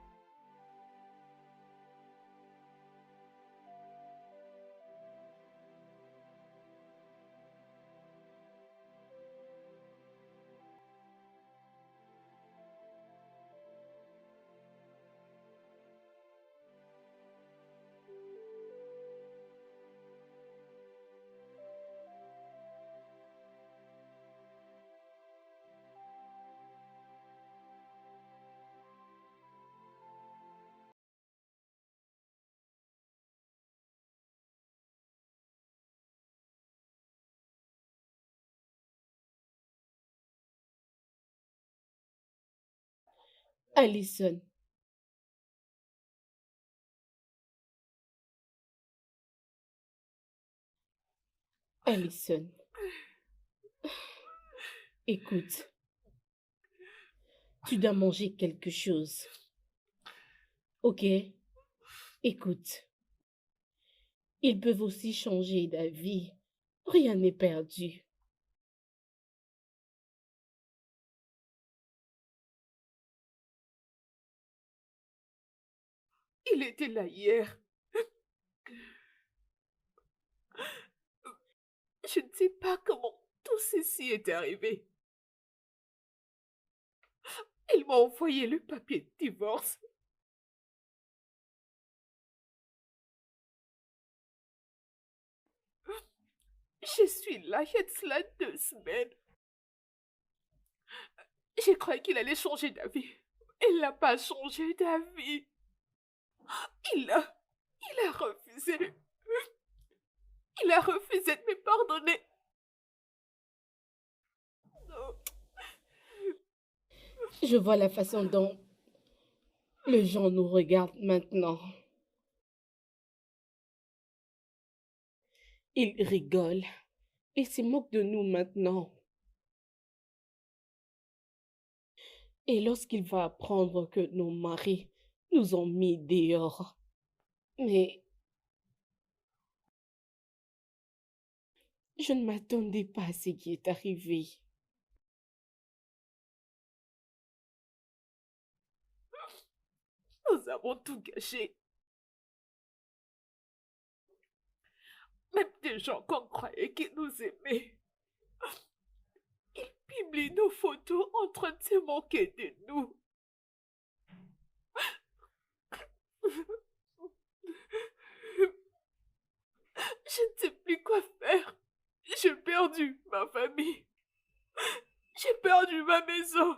Alison. Alison. Écoute. Tu dois manger quelque chose. Ok? Écoute. Ils peuvent aussi changer d'avis. Rien n'est perdu. Il était là hier. Je ne sais pas comment tout ceci est arrivé. Il m'a envoyé le papier de divorce. Je suis là, il y a de cela 2 semaines. J'ai cru qu'il allait changer d'avis. Il n'a pas changé d'avis. Il a refusé. Il a refusé de me pardonner. Je vois la façon dont les gens nous regardent maintenant. Ils rigolent. Ils se moquent de nous maintenant. Et lorsqu'il va apprendre que nos maris nous ont mis dehors. Mais je ne m'attendais pas à ce qui est arrivé. Nous avons tout gâché. Même des gens qu'on croyait qu'ils nous aimaient. Ils publient nos photos en train de se moquer de nous. Je ne sais plus quoi faire. J'ai perdu ma famille. J'ai perdu ma maison.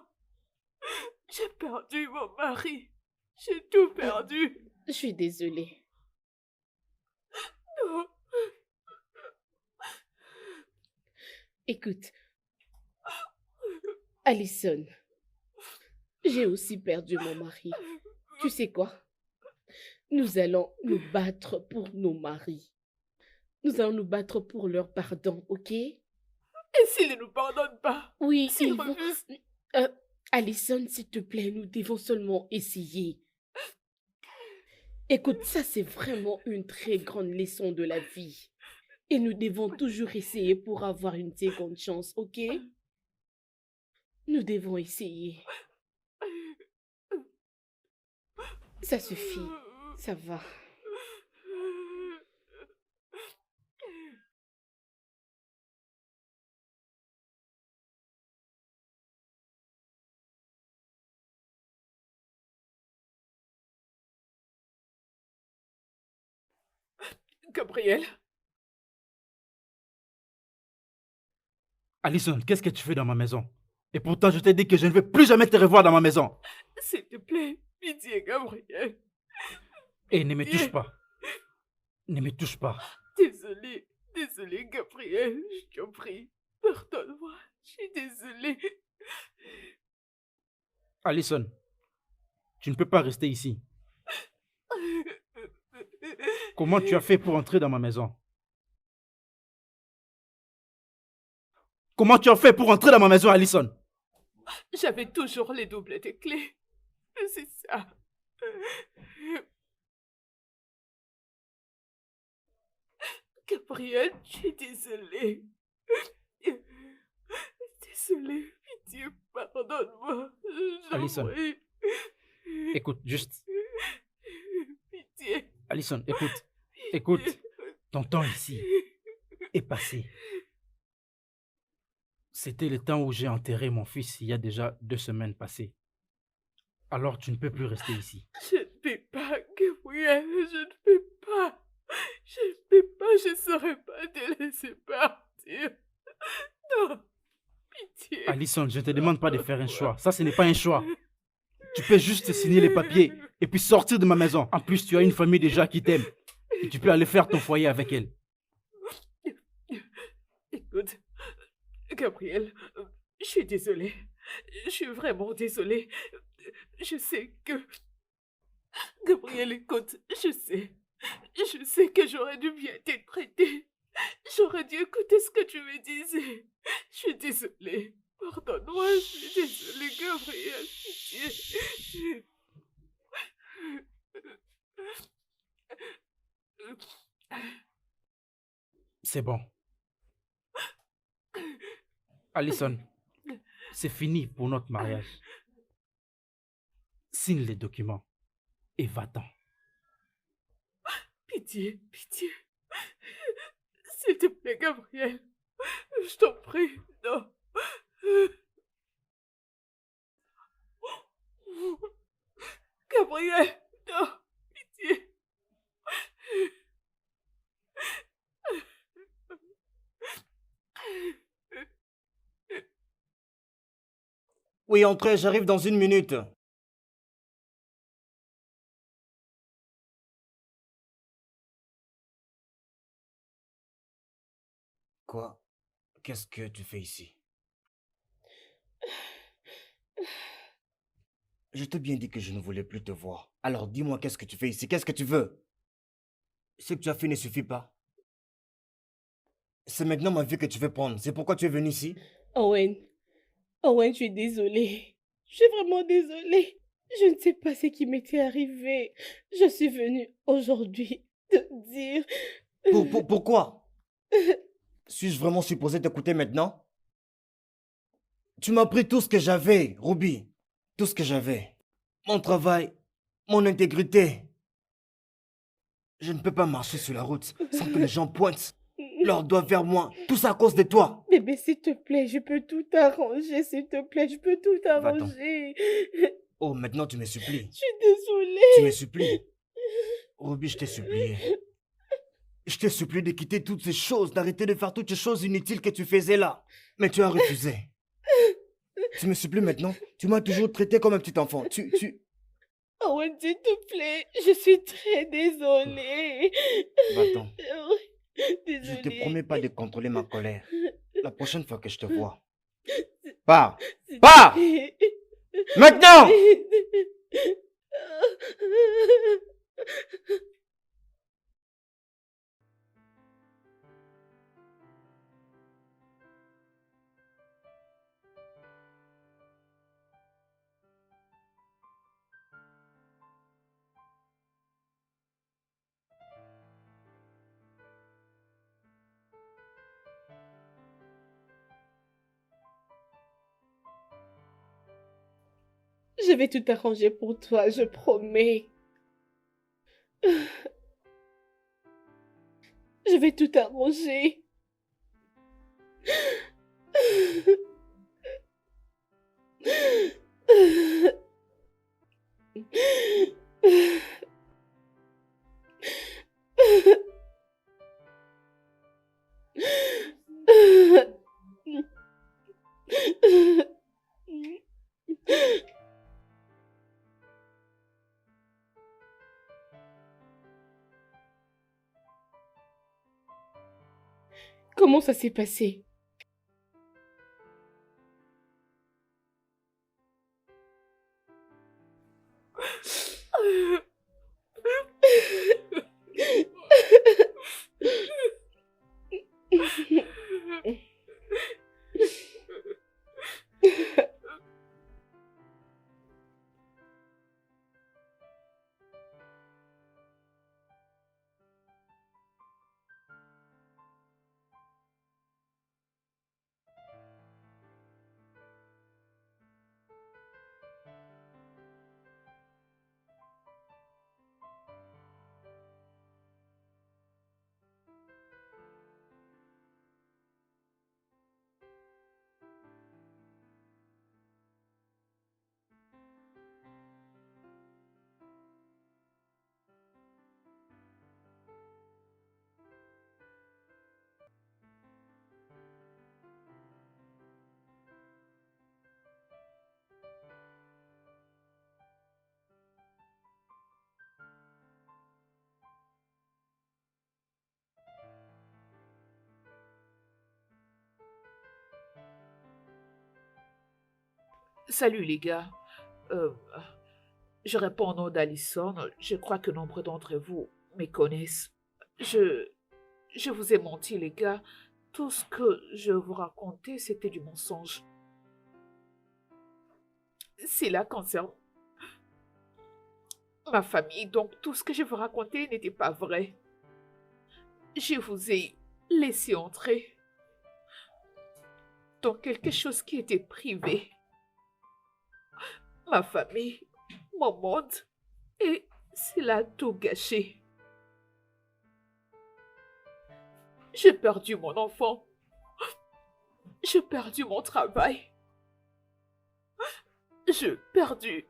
J'ai perdu mon mari. J'ai tout perdu. Je suis désolée. Non. Écoute, Alison, j'ai aussi perdu mon mari. Tu sais quoi? Nous allons nous battre pour nos maris. Nous allons nous battre pour leur pardon, ok? Et s'ils ne nous pardonnent pas? Oui, S'ils ils vont... refusent? Alison, s'il te plaît, nous devons seulement essayer. Écoute, ça c'est vraiment une très grande leçon de la vie. Et nous devons toujours essayer pour avoir une seconde chance, ok? Nous devons essayer. Ça suffit, ça va. Gabriel, Alison, qu'est-ce que tu fais dans ma maison? Et pourtant, je t'ai dit que je ne veux plus jamais te revoir dans ma maison. s'il te plaît, pitié, Gabriel. Et ne me touche pas. Ne me touche pas. Désolée, Gabriel, je t'en prie. Pardonne-moi, je suis désolée. Alison, tu ne peux pas rester ici. Comment tu as fait pour entrer dans ma maison? Comment tu as fait pour entrer dans ma maison, Alison? J'avais toujours les doublets des clés. C'est ça. Gabriel, je suis désolée. Désolée, pitié, pardonne-moi. J'en Alison. prie. Écoute, juste. Pitié. Alison, écoute. Écoute. Ton temps ici est passé. C'était le temps où j'ai enterré mon fils il y a déjà 2 semaines passées. Alors tu ne peux plus rester ici. Je ne peux pas, Gabriel, je ne peux pas. Je ne peux pas, je ne saurais pas te laisser partir. Non, pitié. Alison, je ne te demande pas de faire un choix. Ça, ce n'est pas un choix. Tu peux juste signer les papiers et puis sortir de ma maison. En plus, tu as une famille déjà qui t'aime. Et tu peux aller faire ton foyer avec elle. Écoute, Gabriel, je suis désolée. Je suis vraiment désolée. Je sais que... Gabriel, écoute, je sais que j'aurais dû bien t'être traitée. J'aurais dû écouter ce que tu me disais. Je suis désolée. Pardonne-moi, je suis désolée, Gabriel. Pitié. C'est bon. Alison, c'est fini pour notre mariage. Signe les documents et va-t'en. Pitié, pitié. S'il te plaît, Gabriel. Je t'en prie, non. Gabriel, non, pitié. Oui, entrez, j'arrive dans 1 minute. Quoi? Qu'est-ce que tu fais ici? Je t'ai bien dit que je ne voulais plus te voir. Alors dis-moi, qu'est-ce que tu fais ici? Qu'est-ce que tu veux? Ce que tu as fait ne suffit pas. C'est maintenant ma vie que tu veux prendre. C'est pourquoi tu es venu ici? Owen, Owen, je suis désolée. Je suis vraiment désolée. Je ne sais pas ce qui m'était arrivé. Je suis venue aujourd'hui te dire... Pourquoi? Suis-je vraiment supposé t'écouter maintenant? Tu m'as pris tout ce que j'avais, Ruby. Tout ce que j'avais. Mon travail, mon intégrité. Je ne peux pas marcher sur la route sans que les gens pointent leurs doigts vers moi. Tout ça à cause de toi. Bébé, s'il te plaît, je peux tout arranger, s'il te plaît, je peux tout Va-t'en. arranger. Oh, maintenant tu me supplies. Je suis désolée. Tu me supplies. Ruby, je t'ai supplié. Je t'ai supplié de quitter toutes ces choses, d'arrêter de faire toutes ces choses inutiles que tu faisais là. Mais tu as refusé. Tu me supplies maintenant. Tu m'as toujours traité comme un petit enfant. Owen, s'il te plaît, je suis très désolée. Va-t'en. Désolée. Je te promets pas de contrôler ma colère. La prochaine fois que je te vois. Pars! Pars! Maintenant! Je vais tout arranger pour toi, je promets. Je vais tout arranger. Comment ça s'est passé? Salut les gars. Euh, je réponds au nom d'Alison. Je crois que nombre d'entre vous me connaissent. Je vous ai menti les gars. Tout ce que je vous racontais, c'était du mensonge. Cela concerne ma famille, donc tout ce que je vous racontais n'était pas vrai. Je vous ai laissé entrer dans quelque chose qui était privé. Ma famille, mon monde, et cela a tout gâché. J'ai perdu mon enfant. J'ai perdu mon travail. J'ai perdu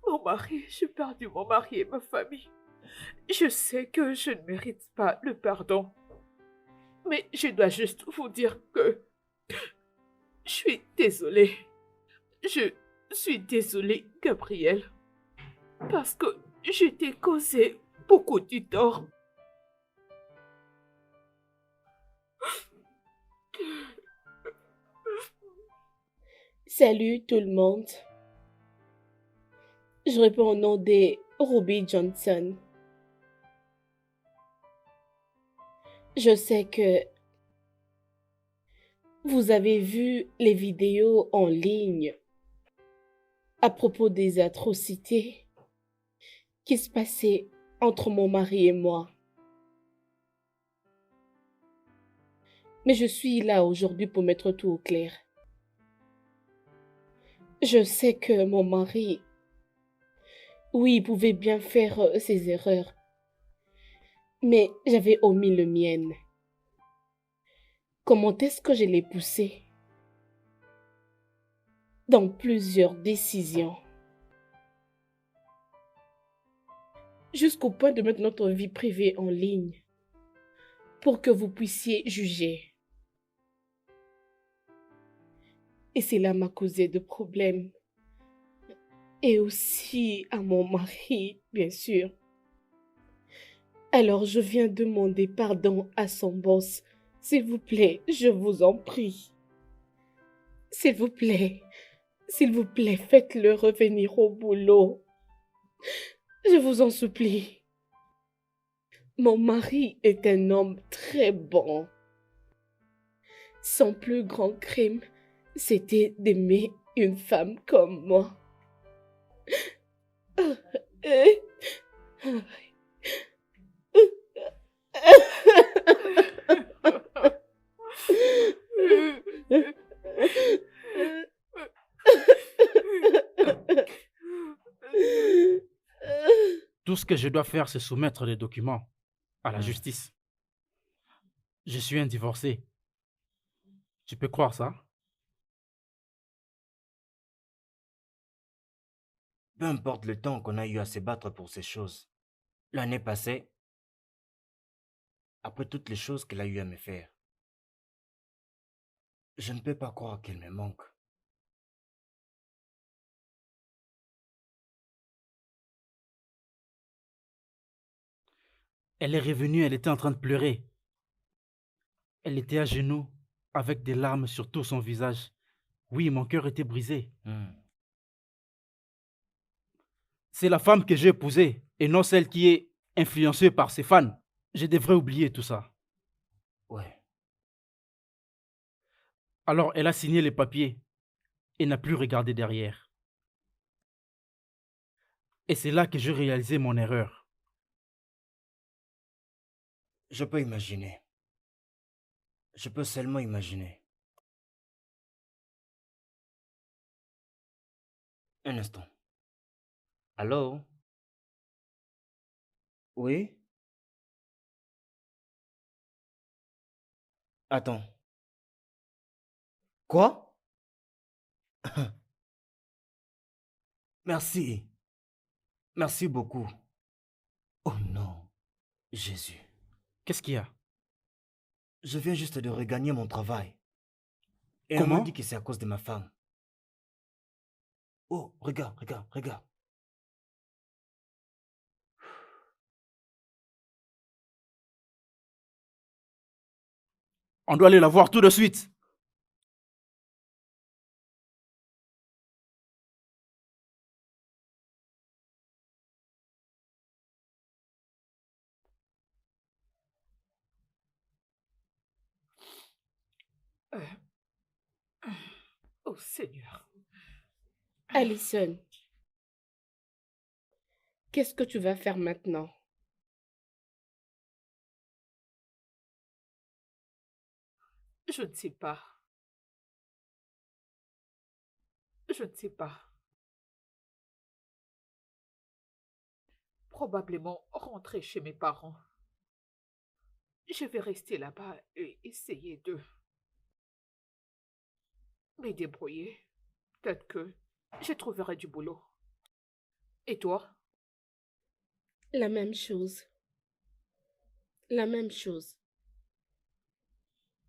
mon mari. J'ai perdu mon mari et ma famille. Je sais que je ne mérite pas le pardon. Mais je dois juste vous dire que je suis désolée. Je suis désolée, Gabriel. Parce que je t'ai causé beaucoup de tort. Salut tout le monde. Je réponds au nom de Ruby Johnson. Je sais que vous avez vu les vidéos en ligne à propos des atrocités qui se passaient entre mon mari et moi. Mais je suis là aujourd'hui pour mettre tout au clair. Je sais que mon mari, oui, il pouvait bien faire ses erreurs, mais j'avais omis le mien. Comment est-ce que je l'ai poussé dans plusieurs décisions, jusqu'au point de mettre notre vie privée en ligne pour que vous puissiez juger. Et cela m'a causé de problèmes. Et aussi à mon mari, bien sûr. Alors je viens demander pardon à son boss. S'il vous plaît, je vous en prie. S'il vous plaît, faites-le revenir au boulot. Je vous en supplie. Mon mari est un homme très bon. Son plus grand crime, c'était d'aimer une femme comme moi. Tout ce que je dois faire, c'est soumettre les documents à la justice. Je suis un divorcé. Tu peux croire ça? Peu importe le temps qu'on a eu à se battre pour ces choses. L'année passée, après toutes les choses qu'elle a eu à me faire, je ne peux pas croire qu'elle me manque. Elle est revenue, elle était en train de pleurer. Elle était à genoux, avec des larmes sur tout son visage. Oui, mon cœur était brisé. C'est la femme que j'ai épousée, et non celle qui est influencée par ses fans. Je devrais oublier tout ça. Ouais. Alors elle a signé les papiers et n'a plus regardé derrière. Et c'est là que j'ai réalisé mon erreur. Je peux imaginer. Je peux seulement imaginer. Un instant. Allô? Oui? Attends. Quoi? Merci. Merci beaucoup. Oh non, Jésus. Qu'est-ce qu'il y a? Je viens juste de regagner mon travail. Et on Comment? m'a dit que c'est à cause de ma femme. Oh, regarde, regarde, regarde. On doit aller la voir tout de suite. Oh Seigneur. Allison, qu'est-ce que tu vas faire maintenant? Je ne sais pas. Je ne sais pas. Probablement rentrer chez mes parents. Je vais rester là-bas et essayer de me débrouiller. Peut-être que je trouverai du boulot. Et toi? La même chose. La même chose.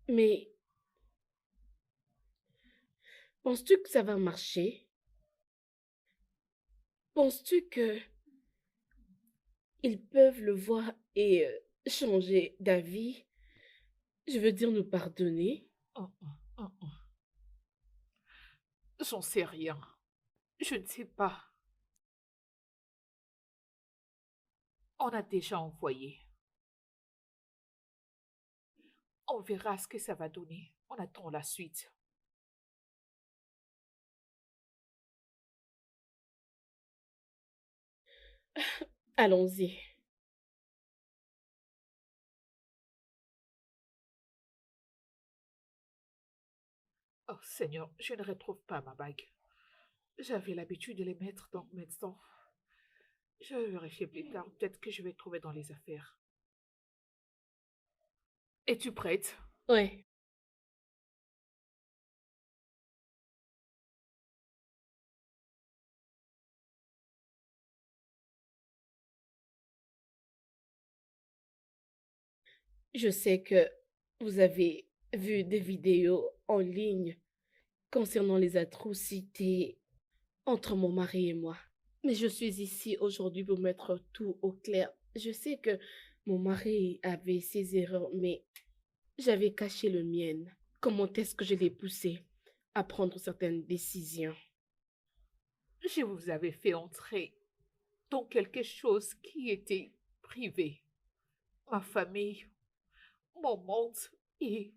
Mais penses-tu que ça va marcher? Penses-tu que ils peuvent le voir et changer d'avis? Je veux dire nous pardonner. Oh, oh, oh, oh. J'en sais rien. Je ne sais pas. On a déjà envoyé. On verra ce que ça va donner. On attend la suite. Allons-y. Oh Seigneur, je ne retrouve pas ma bague. J'avais l'habitude de les mettre dans maintenant. Je vais vérifier plus tard. Peut-être que je vais trouver dans les affaires. Es-tu prête? Ouais. Je sais que vous avez vu des vidéos en ligne concernant les atrocités entre mon mari et moi. Mais je suis ici aujourd'hui pour mettre tout au clair. Je sais que mon mari avait ses erreurs, mais j'avais caché le mien. Comment est-ce que je l'ai poussé à prendre certaines décisions? Je vous avais fait entrer dans quelque chose qui était privé. Ma famille, mon monde, et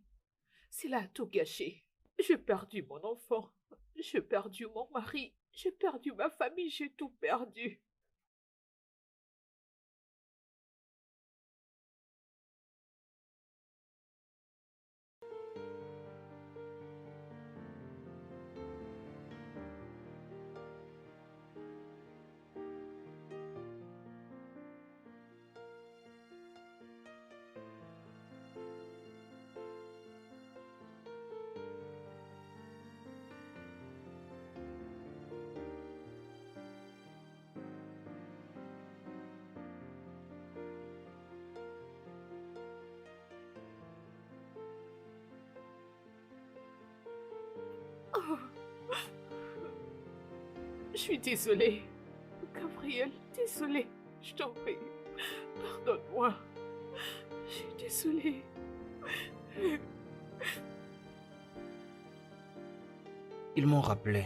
cela a tout gâché. J'ai perdu mon enfant, j'ai perdu mon mari, j'ai perdu ma famille, j'ai tout perdu. Oh. Je suis désolée. Gabriel, désolée. Je t'en prie. Pardonne-moi. Je suis désolée. Ils m'ont rappelé.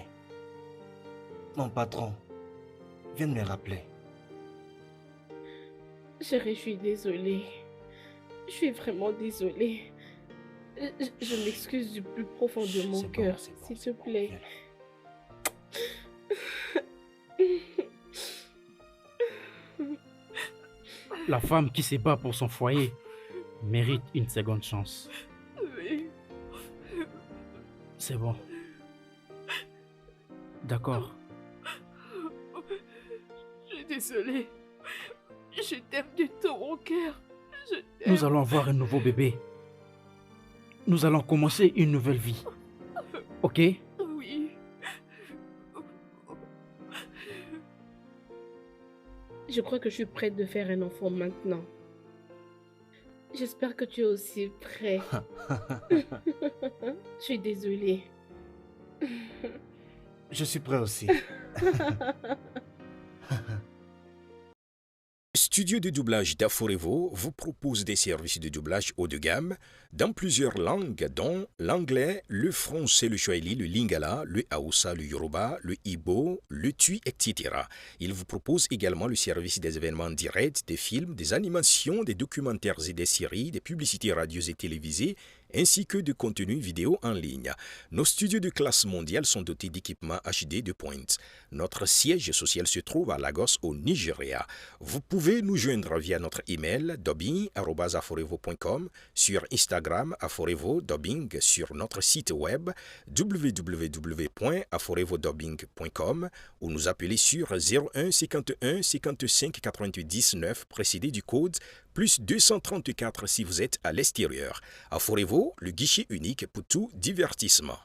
Mon patron vient de me rappeler. Chérie, je suis désolée. Je suis vraiment désolée. Je m'excuse du plus profond de mon C'est bon, cœur, c'est bon, s'il te c'est bon. plaît. La femme qui se bat pour son foyer mérite une seconde chance. Oui. C'est bon. D'accord. Je suis désolée. Je t'aime de tout mon cœur. Je t'aime. Nous allons avoir un nouveau bébé. Nous allons commencer une nouvelle vie. Ok? Oui. Je crois que je suis prête de faire un enfant maintenant. J'espère que tu es aussi prêt. Je suis désolée. Je suis prêt aussi. Studio de doublage d'Aforevo vous propose des services de doublage haut de gamme dans plusieurs langues, dont l'anglais, le français, le swahili, le lingala, le hausa, le yoruba, le igbo, le tui, etc. Il vous propose également le service des événements directs, des films, des animations, des documentaires et des séries, des publicités radio et télévisées, ainsi que de contenus vidéo en ligne. Nos studios de classe mondiale sont dotés d'équipements HD de pointe. Notre siège social se trouve à Lagos, au Nigeria. Vous pouvez nous joindre via notre email dubbing@aforevo.com, sur Instagram Aforevo Dubbing, sur notre site web www.aforevodubbing.com ou nous appeler sur 01 51 55 88 19 précédé du code plus 234 si vous êtes à l'extérieur. Aforevo, le guichet unique pour tout divertissement.